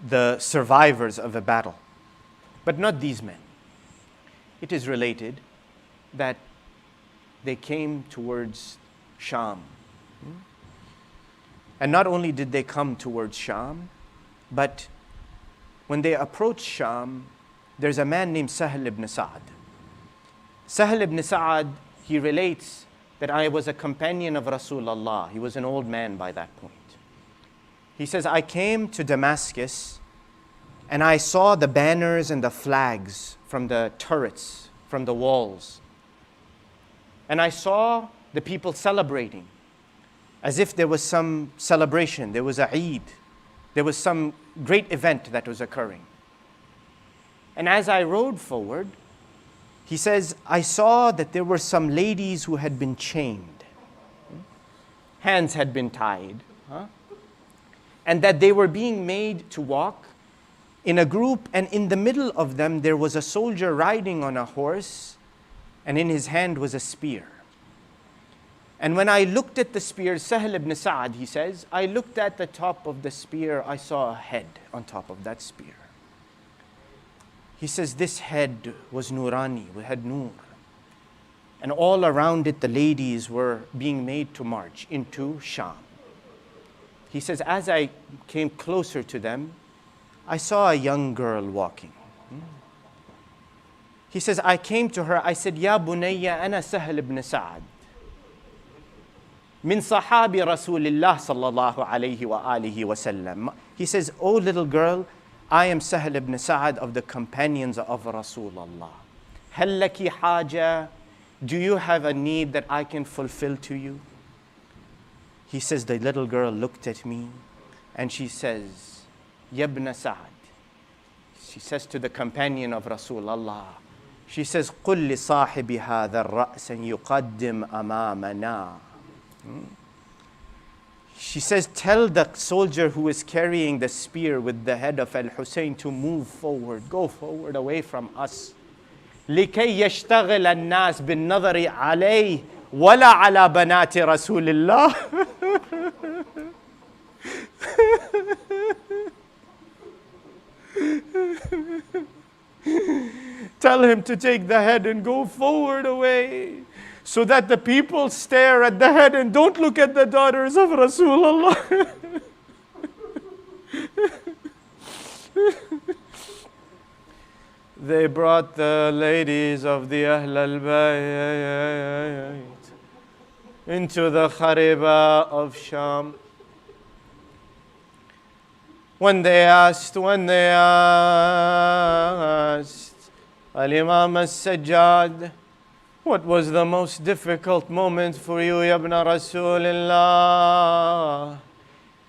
the survivors of a battle. But not these men. It is related that they came towards Sham. And not only did they come towards Sham, but when they approached Sham, there's a man named Sahl ibn Sa'ad. Sahl ibn Sa'ad, he relates that I was a companion of Rasulullah. He was an old man by that point. He says, I came to Damascus and I saw the banners and the flags from the turrets, from the walls. And I saw the people celebrating as if there was some celebration, there was a Eid, there was some great event that was occurring. And as I rode forward, he says, I saw that there were some ladies who had been chained. Hands had been tied. And that they were being made to walk in a group, and in the middle of them there was a soldier riding on a horse, and in his hand was a spear. And when I looked at the spear, Sahl ibn Sa'ad, he says, I looked at the top of the spear, I saw a head on top of that spear. He says this head was Nurani, had Nur. And all around it, the ladies were being made to march into Sham. He says, as I came closer to them, I saw a young girl walking. He says, I came to her, I said, Ya bunayya ana Sahl ibn Sa'ad. Min sahabi Rasulillah sallallahu alayhi wa alihi wa sallam. He says, oh little girl, I am Sahl ibn Sa'ad of the companions of Rasulullah. هل لك حاجة? Do you have a need that I can fulfill to you? He says, the little girl looked at me and she says, Ya ibn Sa'ad. She says to the companion of Rasulullah, she says, قل لصاحب هذا الرأس يقدم أمامنا. She says, tell the soldier who is carrying the spear with the head of Al-Hussein to move forward, go forward away from us. لكي يشتغل الناس بالنظر عليه ولا على بنات رسول الله. Tell him to take the head and go forward away, so that the people stare at the head and don't look at the daughters of Rasulullah. They brought the ladies of the Ahl al-Bayt into the Khariba of Sham. When they asked Al-Imam al-Sajjad, what was the most difficult moment for you, Ya ibn Rasulullah?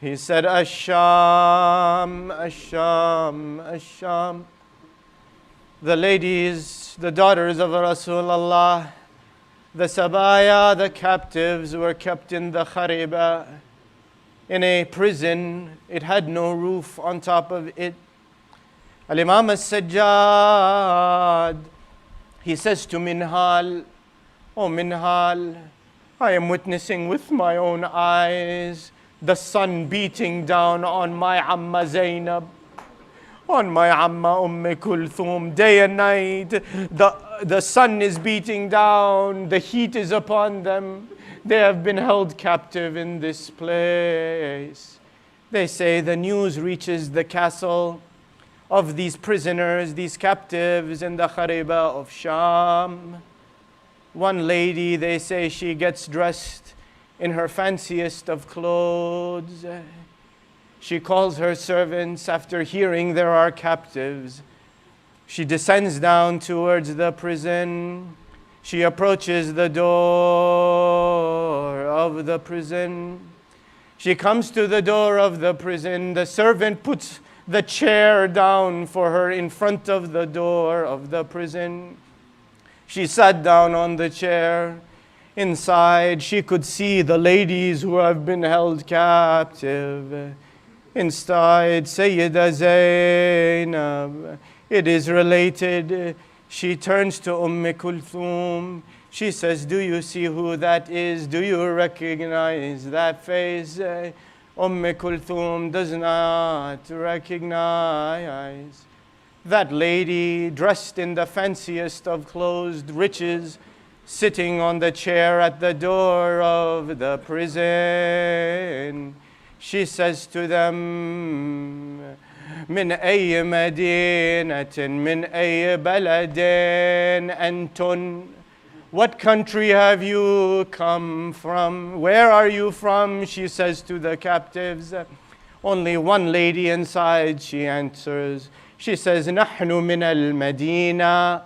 He said, Ash-Sham, Ash-Sham, Ash-Sham. The ladies, the daughters of Rasulullah, the Sabaya, the captives, were kept in the Khariba, in a prison. It had no roof on top of it. Al-Imam al-Sajjad, he says to Minhal, oh Minhal, I am witnessing with my own eyes the sun beating down on my Amma Zainab, on my Amma Kulthum, day and night. The sun is beating down, the heat is upon them. They have been held captive in this place. They say the news reaches the castle of these prisoners, these captives in the Khariba of Sham. One lady, they say, she gets dressed in her fanciest of clothes. She calls her servants after hearing there are captives. She descends down towards the prison. She approaches the door of the prison. She comes to the door of the prison. The servant puts the chair down for her in front of the door of the prison. She sat down on the chair. Inside, she could see the ladies who have been held captive. Inside, Sayyida Zainab. It is related. She turns to Kulthum. She says, do you see who that is? Do you recognize that face? Kulthum does not recognize. That lady, dressed in the fanciest of clothes, riches, sitting on the chair at the door of the prison. She says to them, من أي مدينة من أي بلد أنتن? What country have you come from? Where are you from? She says to the captives. Only one lady inside, she answers. She says, نحن من المدينة.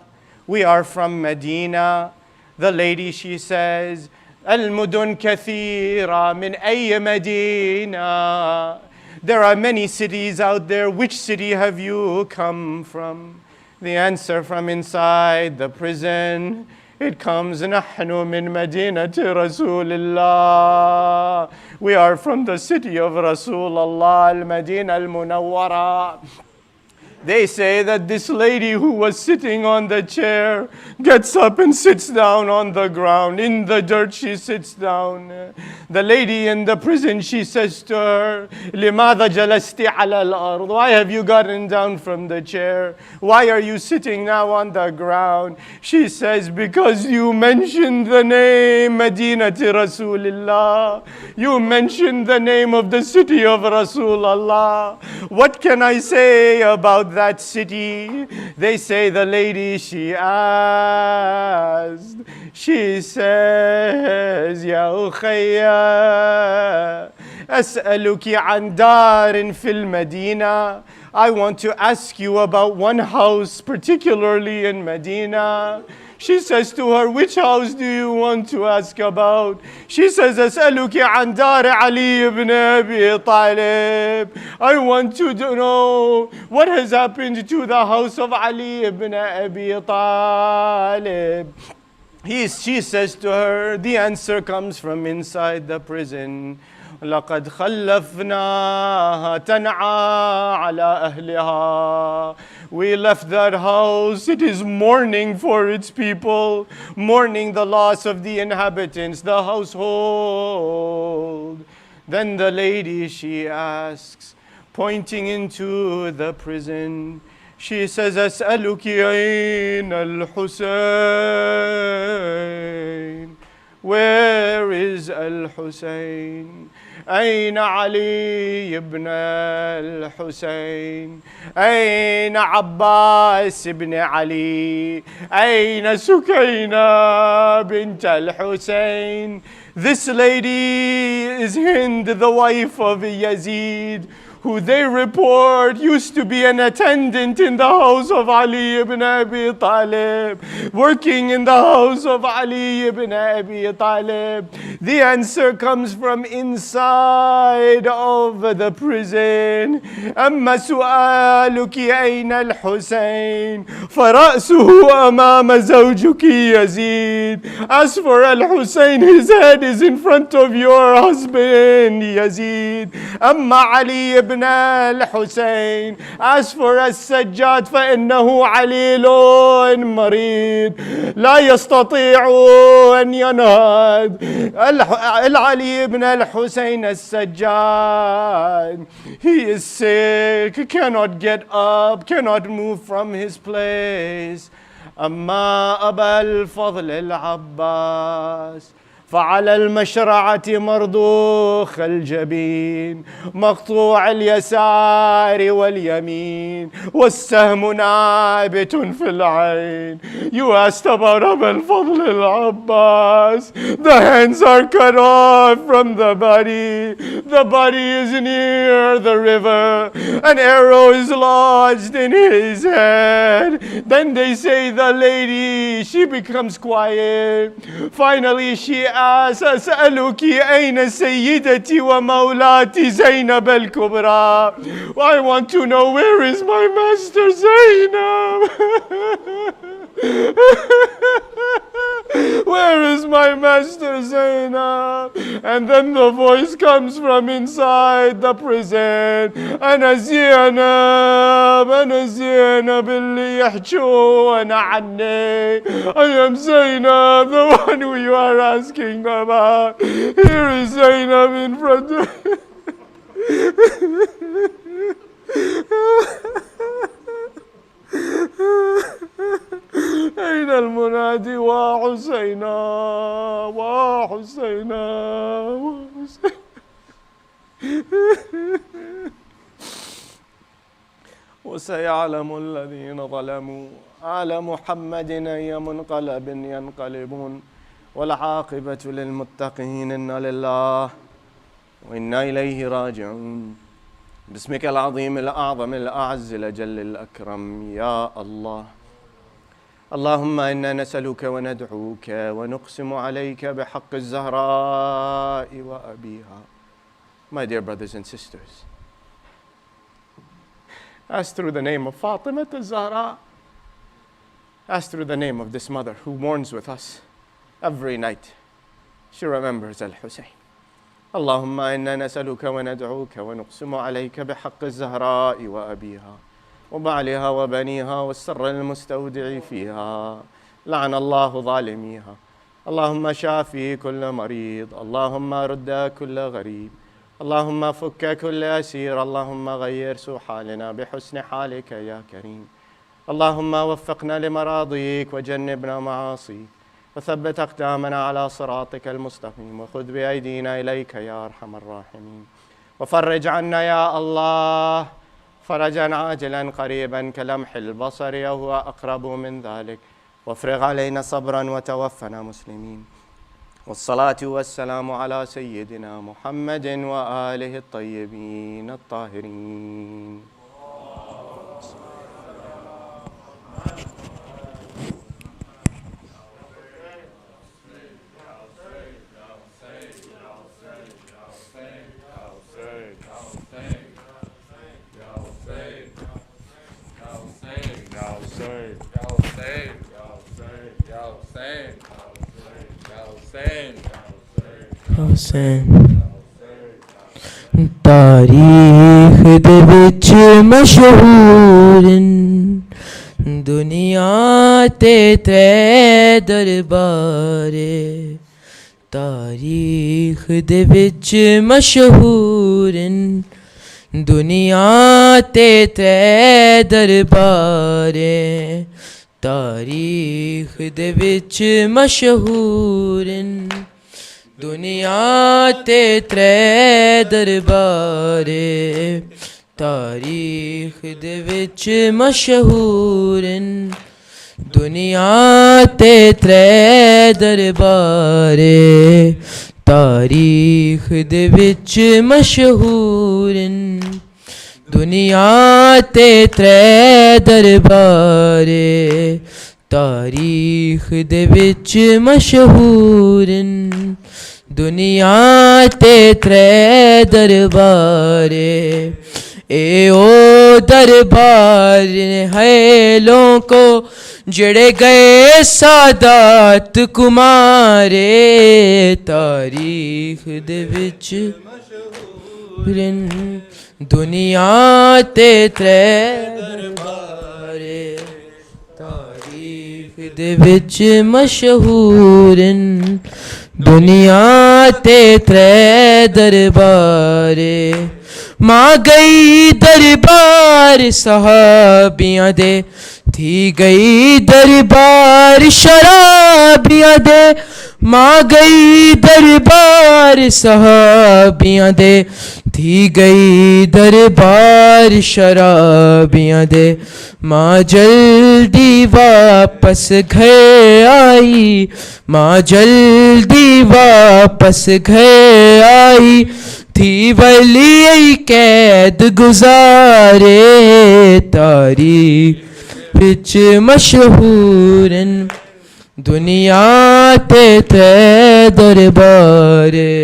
We are from Medina. The lady, she says, المدن كثيرة من أي مدينة? There are many cities out there. Which city have you come from? The answer from inside the prison, it comes, نحن من مدينة رسول الله. We are from the city of Rasulullah, al-Madinah al-Munawwara. They say that this lady who was sitting on the chair gets up and sits down on the ground. In the dirt she sits down. The lady in the prison, she says to her, لِمَاذَا جَلَسْتِ عَلَى الْأَرْضِ? Why have you gotten down from the chair? Why are you sitting now on the ground? She says, because you mentioned the name Madinati Rasulillah. You mentioned the name of the city of Rasulullah. What can I say about that city? They say the lady, she asked, she says, Ya ukhayya, أسألك عن دار في المدينة. I want to ask you about one house, particularly in Medina. She says to her, which house do you want to ask about? She says, أسألك عن دار علي ibn Abi Talib. I want to know what has happened to the house of Ali ibn Abi Talib. She says to her, the answer comes from inside the prison. لقد خلفناها تنعى على أهلها. We left that house. It is mourning for its people, mourning the loss of the inhabitants, the household. Then the lady, she asks, pointing into the prison, she says, أسألك أين الحسين? Where is Al-Hussein? أين علي ابن الحسين؟ أين عباس ابن علي؟ أين سكينة بنت الحسين? This lady is Hind, the wife of Yazid, who they report used to be an attendant in the house of Ali ibn Abi Talib, working in the house of Ali ibn Abi Talib. The answer comes from inside of the prison. أما سؤالك أين الحسين فرأسه أمام زوجك يزيد. As for Al-Hussein, his head is in front of your husband Yazid. أما علي ibn الحسين, as for السجاد فإنه عليل مريض لا يستطيع أن ينهض. العلي ibn al-Hussein al-Sajjad, he is sick, cannot get up, cannot move from his place. أما أبا الفضل العباس فعلى المشرعة مرضوخ الجبين مقطوع اليسار واليمين والسهم نابت في العين. You asked about Abul Fadl al-Abbas. The hands are cut off from the body. The body is near the river. An arrow is lodged in his head. Then they say the lady, she becomes quiet. Finally she أسألك أين سيدتي ومولاتي زينب الكبرى. I want to know, where is my master Zainab? Where is my master Zainab? And then the voice comes from inside the prison. أنا زينب اللي يحجون عني. I am Zainab, the one who you are asking about. Here is Zainab in front of أين المنادي وحسينا وحسينا وحسينا. وسيعلم الذين ظلموا على محمد أي منقلب ينقلبون والعاقبة للمتقين. إنا لله وإنا إليه راجعون. باسمك العظيم الأعظم الأعز الأجل الأكرم يا الله. اللهم إنا نسألك وندعوك ونقسم عليك بحق الزهراء وأبيها. My dear brothers and sisters, as through the name of Fatima al-Zahra, as through the name of this mother who mourns with us every night, she remembers Al-Hussein. اللهم إنا نسألك وندعوك ونقسم عليك بحق الزهراء وأبيها وبعلها وبنيها والسر المستودع فيها. لعن الله ظالميها. اللهم شافي كل مريض. اللهم رد كل غريب. اللهم فك كل أسير. اللهم غير سوء حالنا بحسن حالك يا كريم. اللهم وفقنا لمراضيك وجنبنا معاصيك وثبت أقدامنا على صراطك المستقيم وخذ بأيدينا إليك يا أرحم الراحمين. وفرج عنا يا الله فرجا عاجلا قريبا كلمح البصر وهو أقرب من ذلك. وافرغ علينا صبرا وتوفنا مسلمين. والصلاة والسلام على سيدنا محمد وآله الطيبين الطاهرين. तारीख दे विच मशहूर दुनिया ते त्रै दरबारे तारीख दे विच मशहूर दुनिया ते त्रै दरबारे तारीख दे विच मशहूर दुनिया ते त्रै दरबारे तारीख दे विच मशहूर दुनिया ते त्रै दरबारे तारीख दे विच मशहूर दुनिया ते त्रै दरबारे तारीख दे विच मशहूर दुनिया ते त्रै दरबारे ए ओ दरबार है लोगों जड़े गए सादात कुमारे तारीख दे विच दुनिया ते त्रै दरबारे तारीख दे विच मशहूर दुनिया ते त्रै दरबारे मां गई दरबार सहाबियां दे थी गई दरबार शराबियां दे मां गई दरबार सहाबियां दे थी गई दरबार शराबियां दे मां जल्दी वापस घर आई मां जल्दी वापस घर आई थी वली कैद गुजारे तारीख विच मशहूर दुनिया ते त्रै दरबारे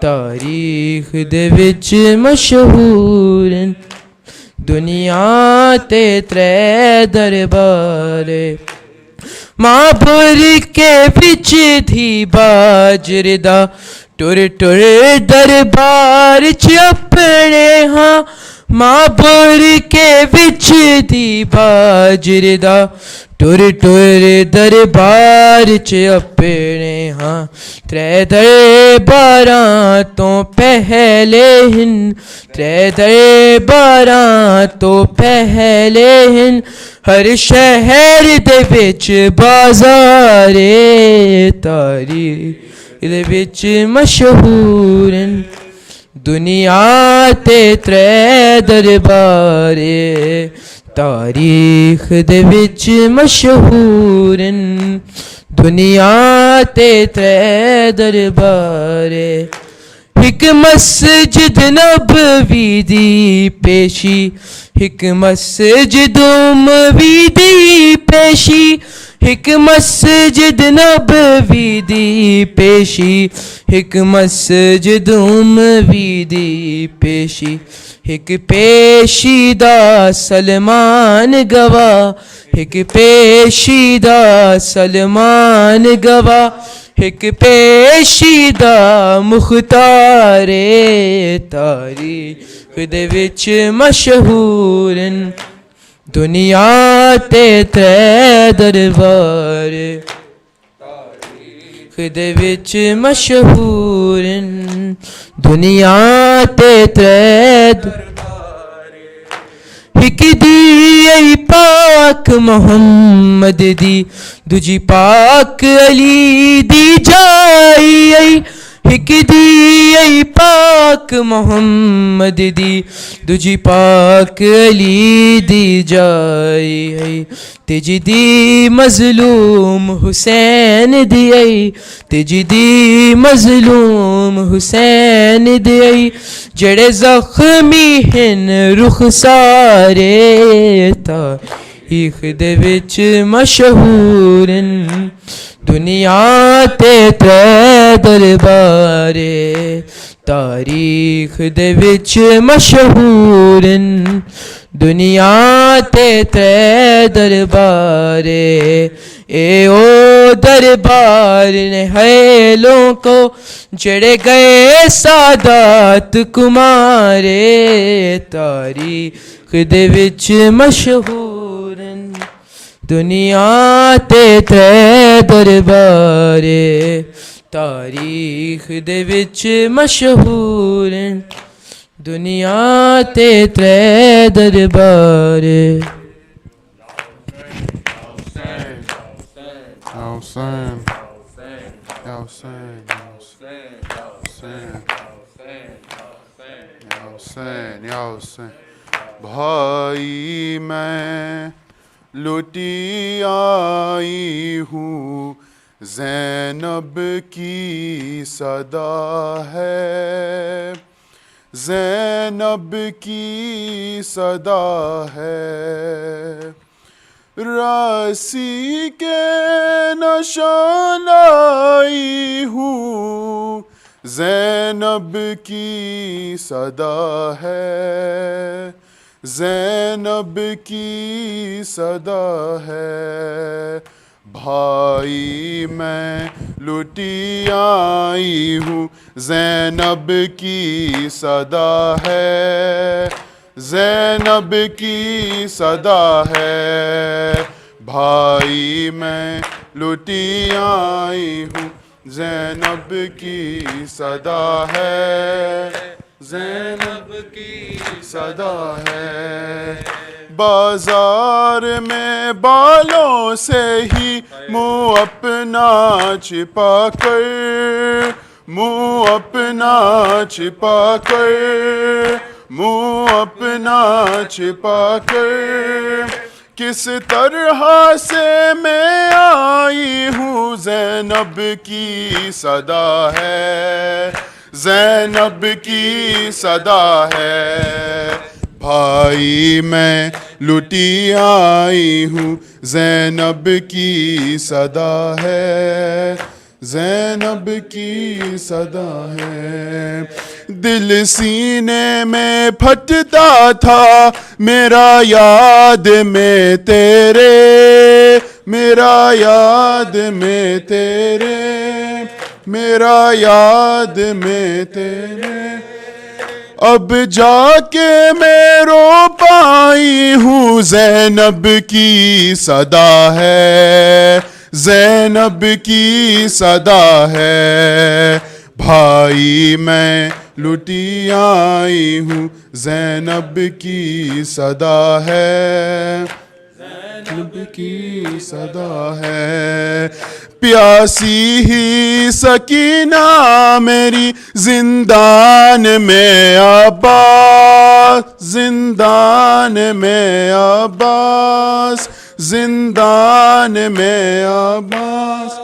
तारीख दे विच मशहूर दुनिया ते त्रै दरबारे मां बुर के विच थी बाजरदा टुर टुर दरबार च अपने हाँ मां बुर के विच थी बाजरदा टुर टुर दरबार च अपने हाँ त्रै दरबारां तो पहले हिन त्रै दरबारां तो पहले हिन हर शहर दे विच बाजारे तारीख दे विच मशहूर दुनिया ते त्रै दरबारे तारीख दे विच मशहूर दुनिया ते त्रै दरबारे हिक मस्जिद नबवी दी पेशी हिक मस्जिद उमवी दी पेशी हिक मस्जिद नबवी दी पेशी हिक मस्जिद उमवी दी पेशी हिक पेशीदा सलमान गवा हिक पेशीदा सलमान गवा हिक पेशीदा मुख्तारे तारीख दे विच मशहूर दुनिया ते त्रै दरबारे तारीख दे विच मशहूर दुनिया ते त्रै दरबारे हिक दी पाक मोहम्मद दी दूजी पाक अली दी जाई हिक दी पाक मोहम्मद दी दूजी पाक अली दी जाई तेजी दी मजलूम हुसैन दियई तेजी दी मजलूम हुसैन दियई जड़े जख्मी हिन रुख सारे तारीख दे विच मशहूर दुनिया ते त्रै दरबारे तारीख दे विच मशहूर दुनिया ते त्रै दरबारे ए ओ दरबार ने हैलों को जड़े गए सादात कुमारे तारीख दे विच मशहूर दुनिया ते त्रै दरबारे तारीख दे विच मशहूर दुनिया ते त्रै दरबारे Hussein, भाई मैं लुटी आई हूँ ज़ैनब की सदा है ज़ैनब की सदा है रासी के नशान आई हूँ ज़ैनब की सदा है ज़ैनब की सदा है भाई मैं लुटी आई हूँ ज़ैनब की सदा है ज़ैनब की सदा है भाई मैं लुटी आई हूँ ज़ैनब की सदा है ज़ैनब की सदा है बाजार में बालों से ही मुँह अपना छिपा कर मुँह अपना छिपा कर मुँह अपना छिपा कर किस तरह से मैं आई हूँ ज़ैनब की सदा है ज़ैनब की सदा है भाई मैं लुटी आई हूँ ज़ैनब की सदा है ज़ैनब की सदा है दिल सीने में फटता था मेरा याद में तेरे मेरा याद में तेरे मेरा याद में तेरे अब जाके मैं रो पाई हूँ ज़ैनब की सदा है ज़ैनब की सदा है भाई मैं लुटी आई हूँ ज़ैनब की सदा है ज़ैनब की सदा है प्यासी ही सकीना मेरी जिंदान में अब्बास जिंदान में अब्बास जिंदान में अब्बास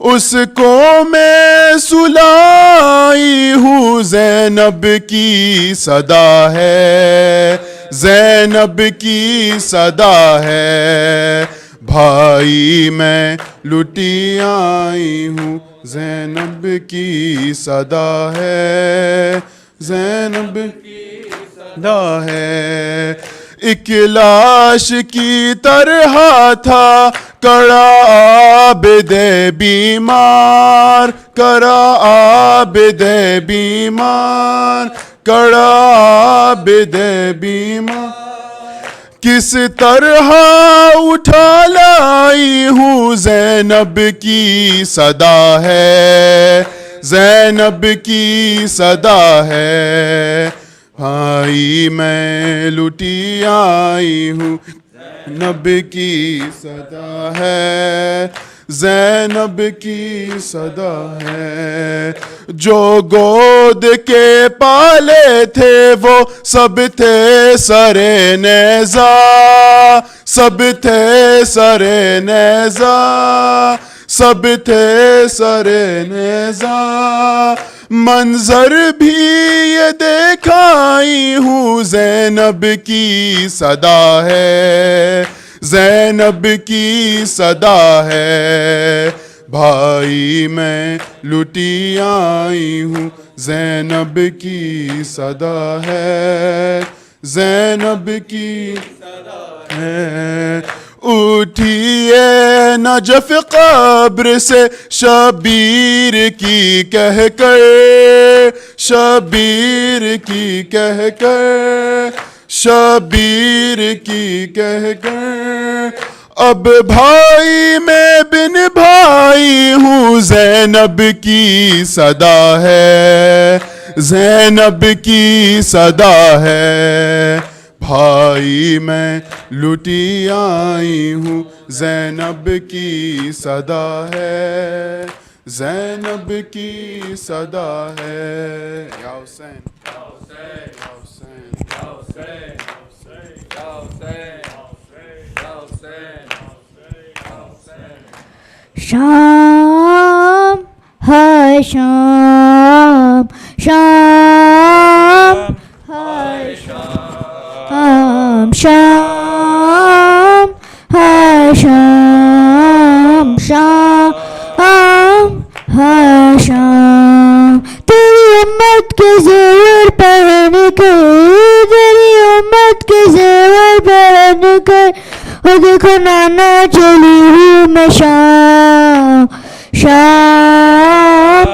उसको मैं सुलाई हूँ ज़ैनब की सदा है ज़ैनब की सदा है भाई मैं लुटी आई हूँ ज़ैनब की सदा है ज़ैनब की सदा है एक लाश की तरह था कड़ा आबिदे बीमार कड़ा आबिदे बीमार कड़ा आबिदे बीमार किस तरह उठा लाई हूँ ज़ैनब की सदा है ज़ैनब की सदा है भाई मैं लुटी आई हूँ ज़ैनब की सदा है ज़ैनब की सदा है। जो गोद के पाले थे वो सब थे सरे नेज़ा, सब थे सरे नेज़ा, सब थे सरे नेज़ा। मंजर भी ये देखाई हूँ, ज़ैनब की सदा है, ज़ैनब की सदा है। भाई मैं लुटी आई हूँ, ज़ैनब की सदा है, ज़ैनब की सदा है। उठिए नजफ कब्र से शबीर की कहकर, शबीर की कहकर, शबीर की कहकर। अब भाई मैं बिन भाई हूँ, ज़ैनब की सदा है, ज़ैनब की सदा है। भाई मैं लुटी आई हूँ, ज़ैनब की सदा है, ज़ैनब की सदा है। या हुसैन, या हुसैन, या हुसैन, या हुसैन, या हुसैन, या हुसैन, या हुसैन। शाम है शाम, शाम है शाम, शाम है शाम, शाम है शाम। तेरी उम्मत के ज़ेवर पहन कर, तेरी उम्मत के ज़ेवर पहन कर, और देखो नाना चली हूँ मैं शाम, शाम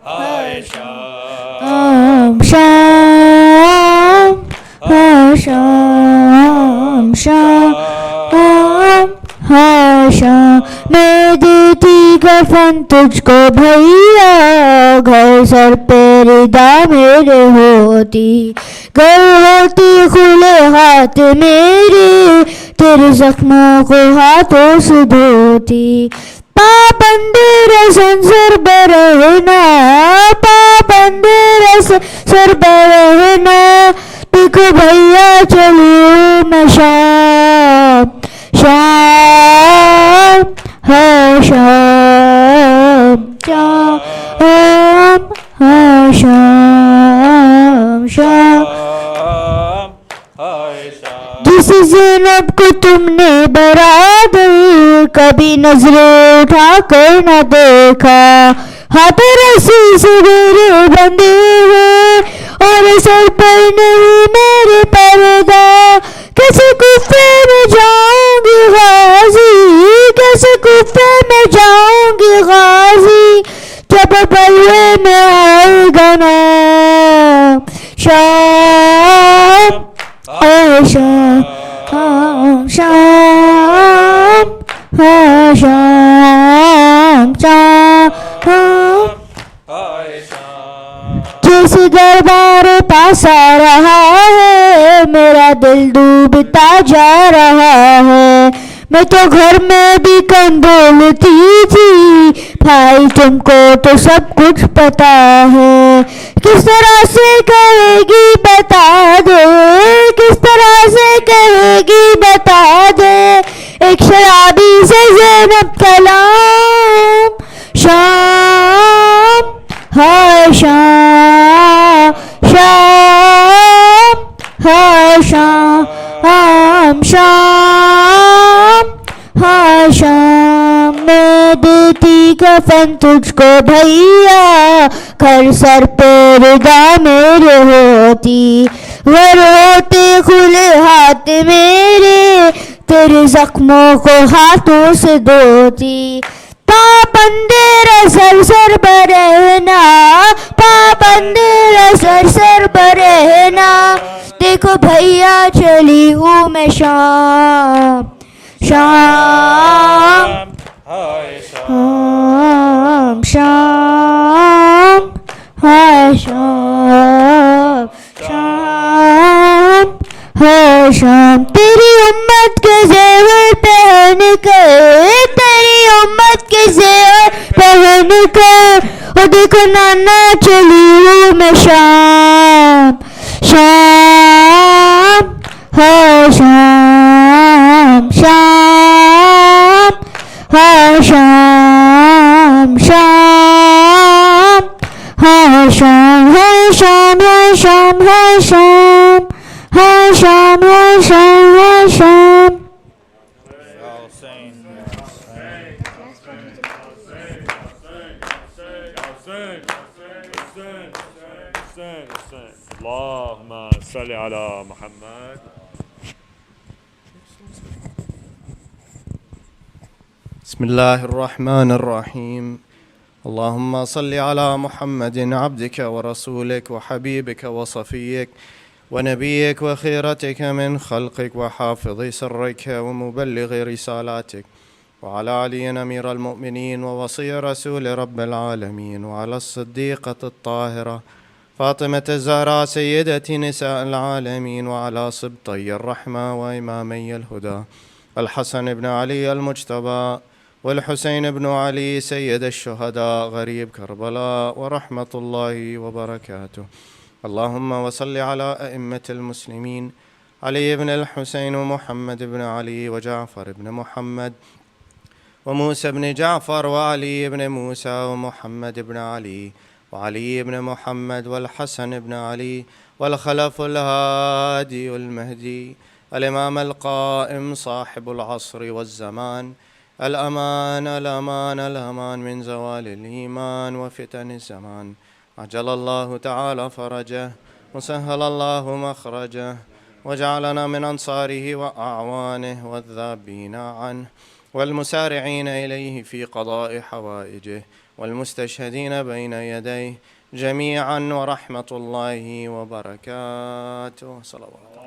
है शाम, शाम है शाम, शाम है शाम। मैं देती कफन तुझको भैया, घर सर पे रिदा मेरे होती, घर होती खुले हाथ मेरे, तेरे जख्मों को हाथों से धोती। पाबंदी रसन सर बरहना, पाबंदी रसन सर बरहना, देखो भैया चली मैं शाम, शाम है शाम, शाम है शाम, शाम है शाम। जिस ज़ैनब को तुमने बराबर कभी नजरें उठा कर न देखा, हाथ रस्सी से मेरे बंधे हुए और सर पर नहीं मेरे पर्दा। कैसे कुफे में जाऊंगी गाजी, कैसे कुफे में जाऊंगी गाजी, जब बल्ले में आएगा ना शाम है शाम, शाम है शाम, शाम जिस दरबार पास आ रहा है, मेरा दिल डूबता जा रहा है। मैं तो घर में भी कम बोलती थी, भाई तुमको तो सब कुछ पता है। किस तरह से कहेगी बता दे, किस तरह से कहेगी बता दे, एक शराबी से ज़ैनब कलाम। शाम है शाम, शाम है शाम, शाम है शाम। मैं देती कफन तुझको भैया, घर सर पे रिदा मेरे होती, घर होते खुले हाथ मेरे, तेरे जख्मों को हाथों से धोती। पाबंदे सर सर बरहना, पाबंदे सर सर बरहना, देखो भैया चली हूँ मैं शाम, शाम शाम, शाम है शाम, शाम है शाम। तेरी उम्मत के ज़ेवर पहन कर, तेरी उम्मत रात के ज़ेवर पहन कर, और देखो नाना चली हूँ मैं शाम, शाम है शाम, शाम है शाम, शाम है शाम, है शाम, है शाम, है शाम, है शाम, है शाम, है शाम. اللهم صل على محمد. بسم الله الرحمن الرحيم. اللهم صل على محمد عبدك ورسولك وحبيبك وصفيك ونبيك وخيرتك من خلقك وحافظ سرك ومبلغ رسالاتك، وعلى علي أمير المؤمنين ووصي رسول رب العالمين، وعلى الصديقة الطاهرة فاطمة الزهراء سيدة نساء العالمين، وعلى سبطي الرحمة وإمامي الهدى الحسن بن علي المجتبى والحسين بن علي سيد الشهداء غريب كربلاء، ورحمة الله وبركاته. اللهم وصل على أئمة المسلمين علي بن الحسين ومحمد بن علي وجعفر بن محمد وموسى بن جعفر وعلي بن موسى ومحمد بن علي وعلي بن محمد والحسن بن علي والخلف الهادي المهدي الإمام القائم صاحب العصر والزمان، الأمان الأمان الأمان من زوال الإيمان وفتن الزمان. عجل الله تعالى فرجه وسهل الله مخرجه، وجعلنا من أنصاره وأعوانه والذابين عنه والمسارعين إليه في قضاء حوائجه والمستشهدين بين يديه جميعا، ورحمة الله وبركاته. صلوات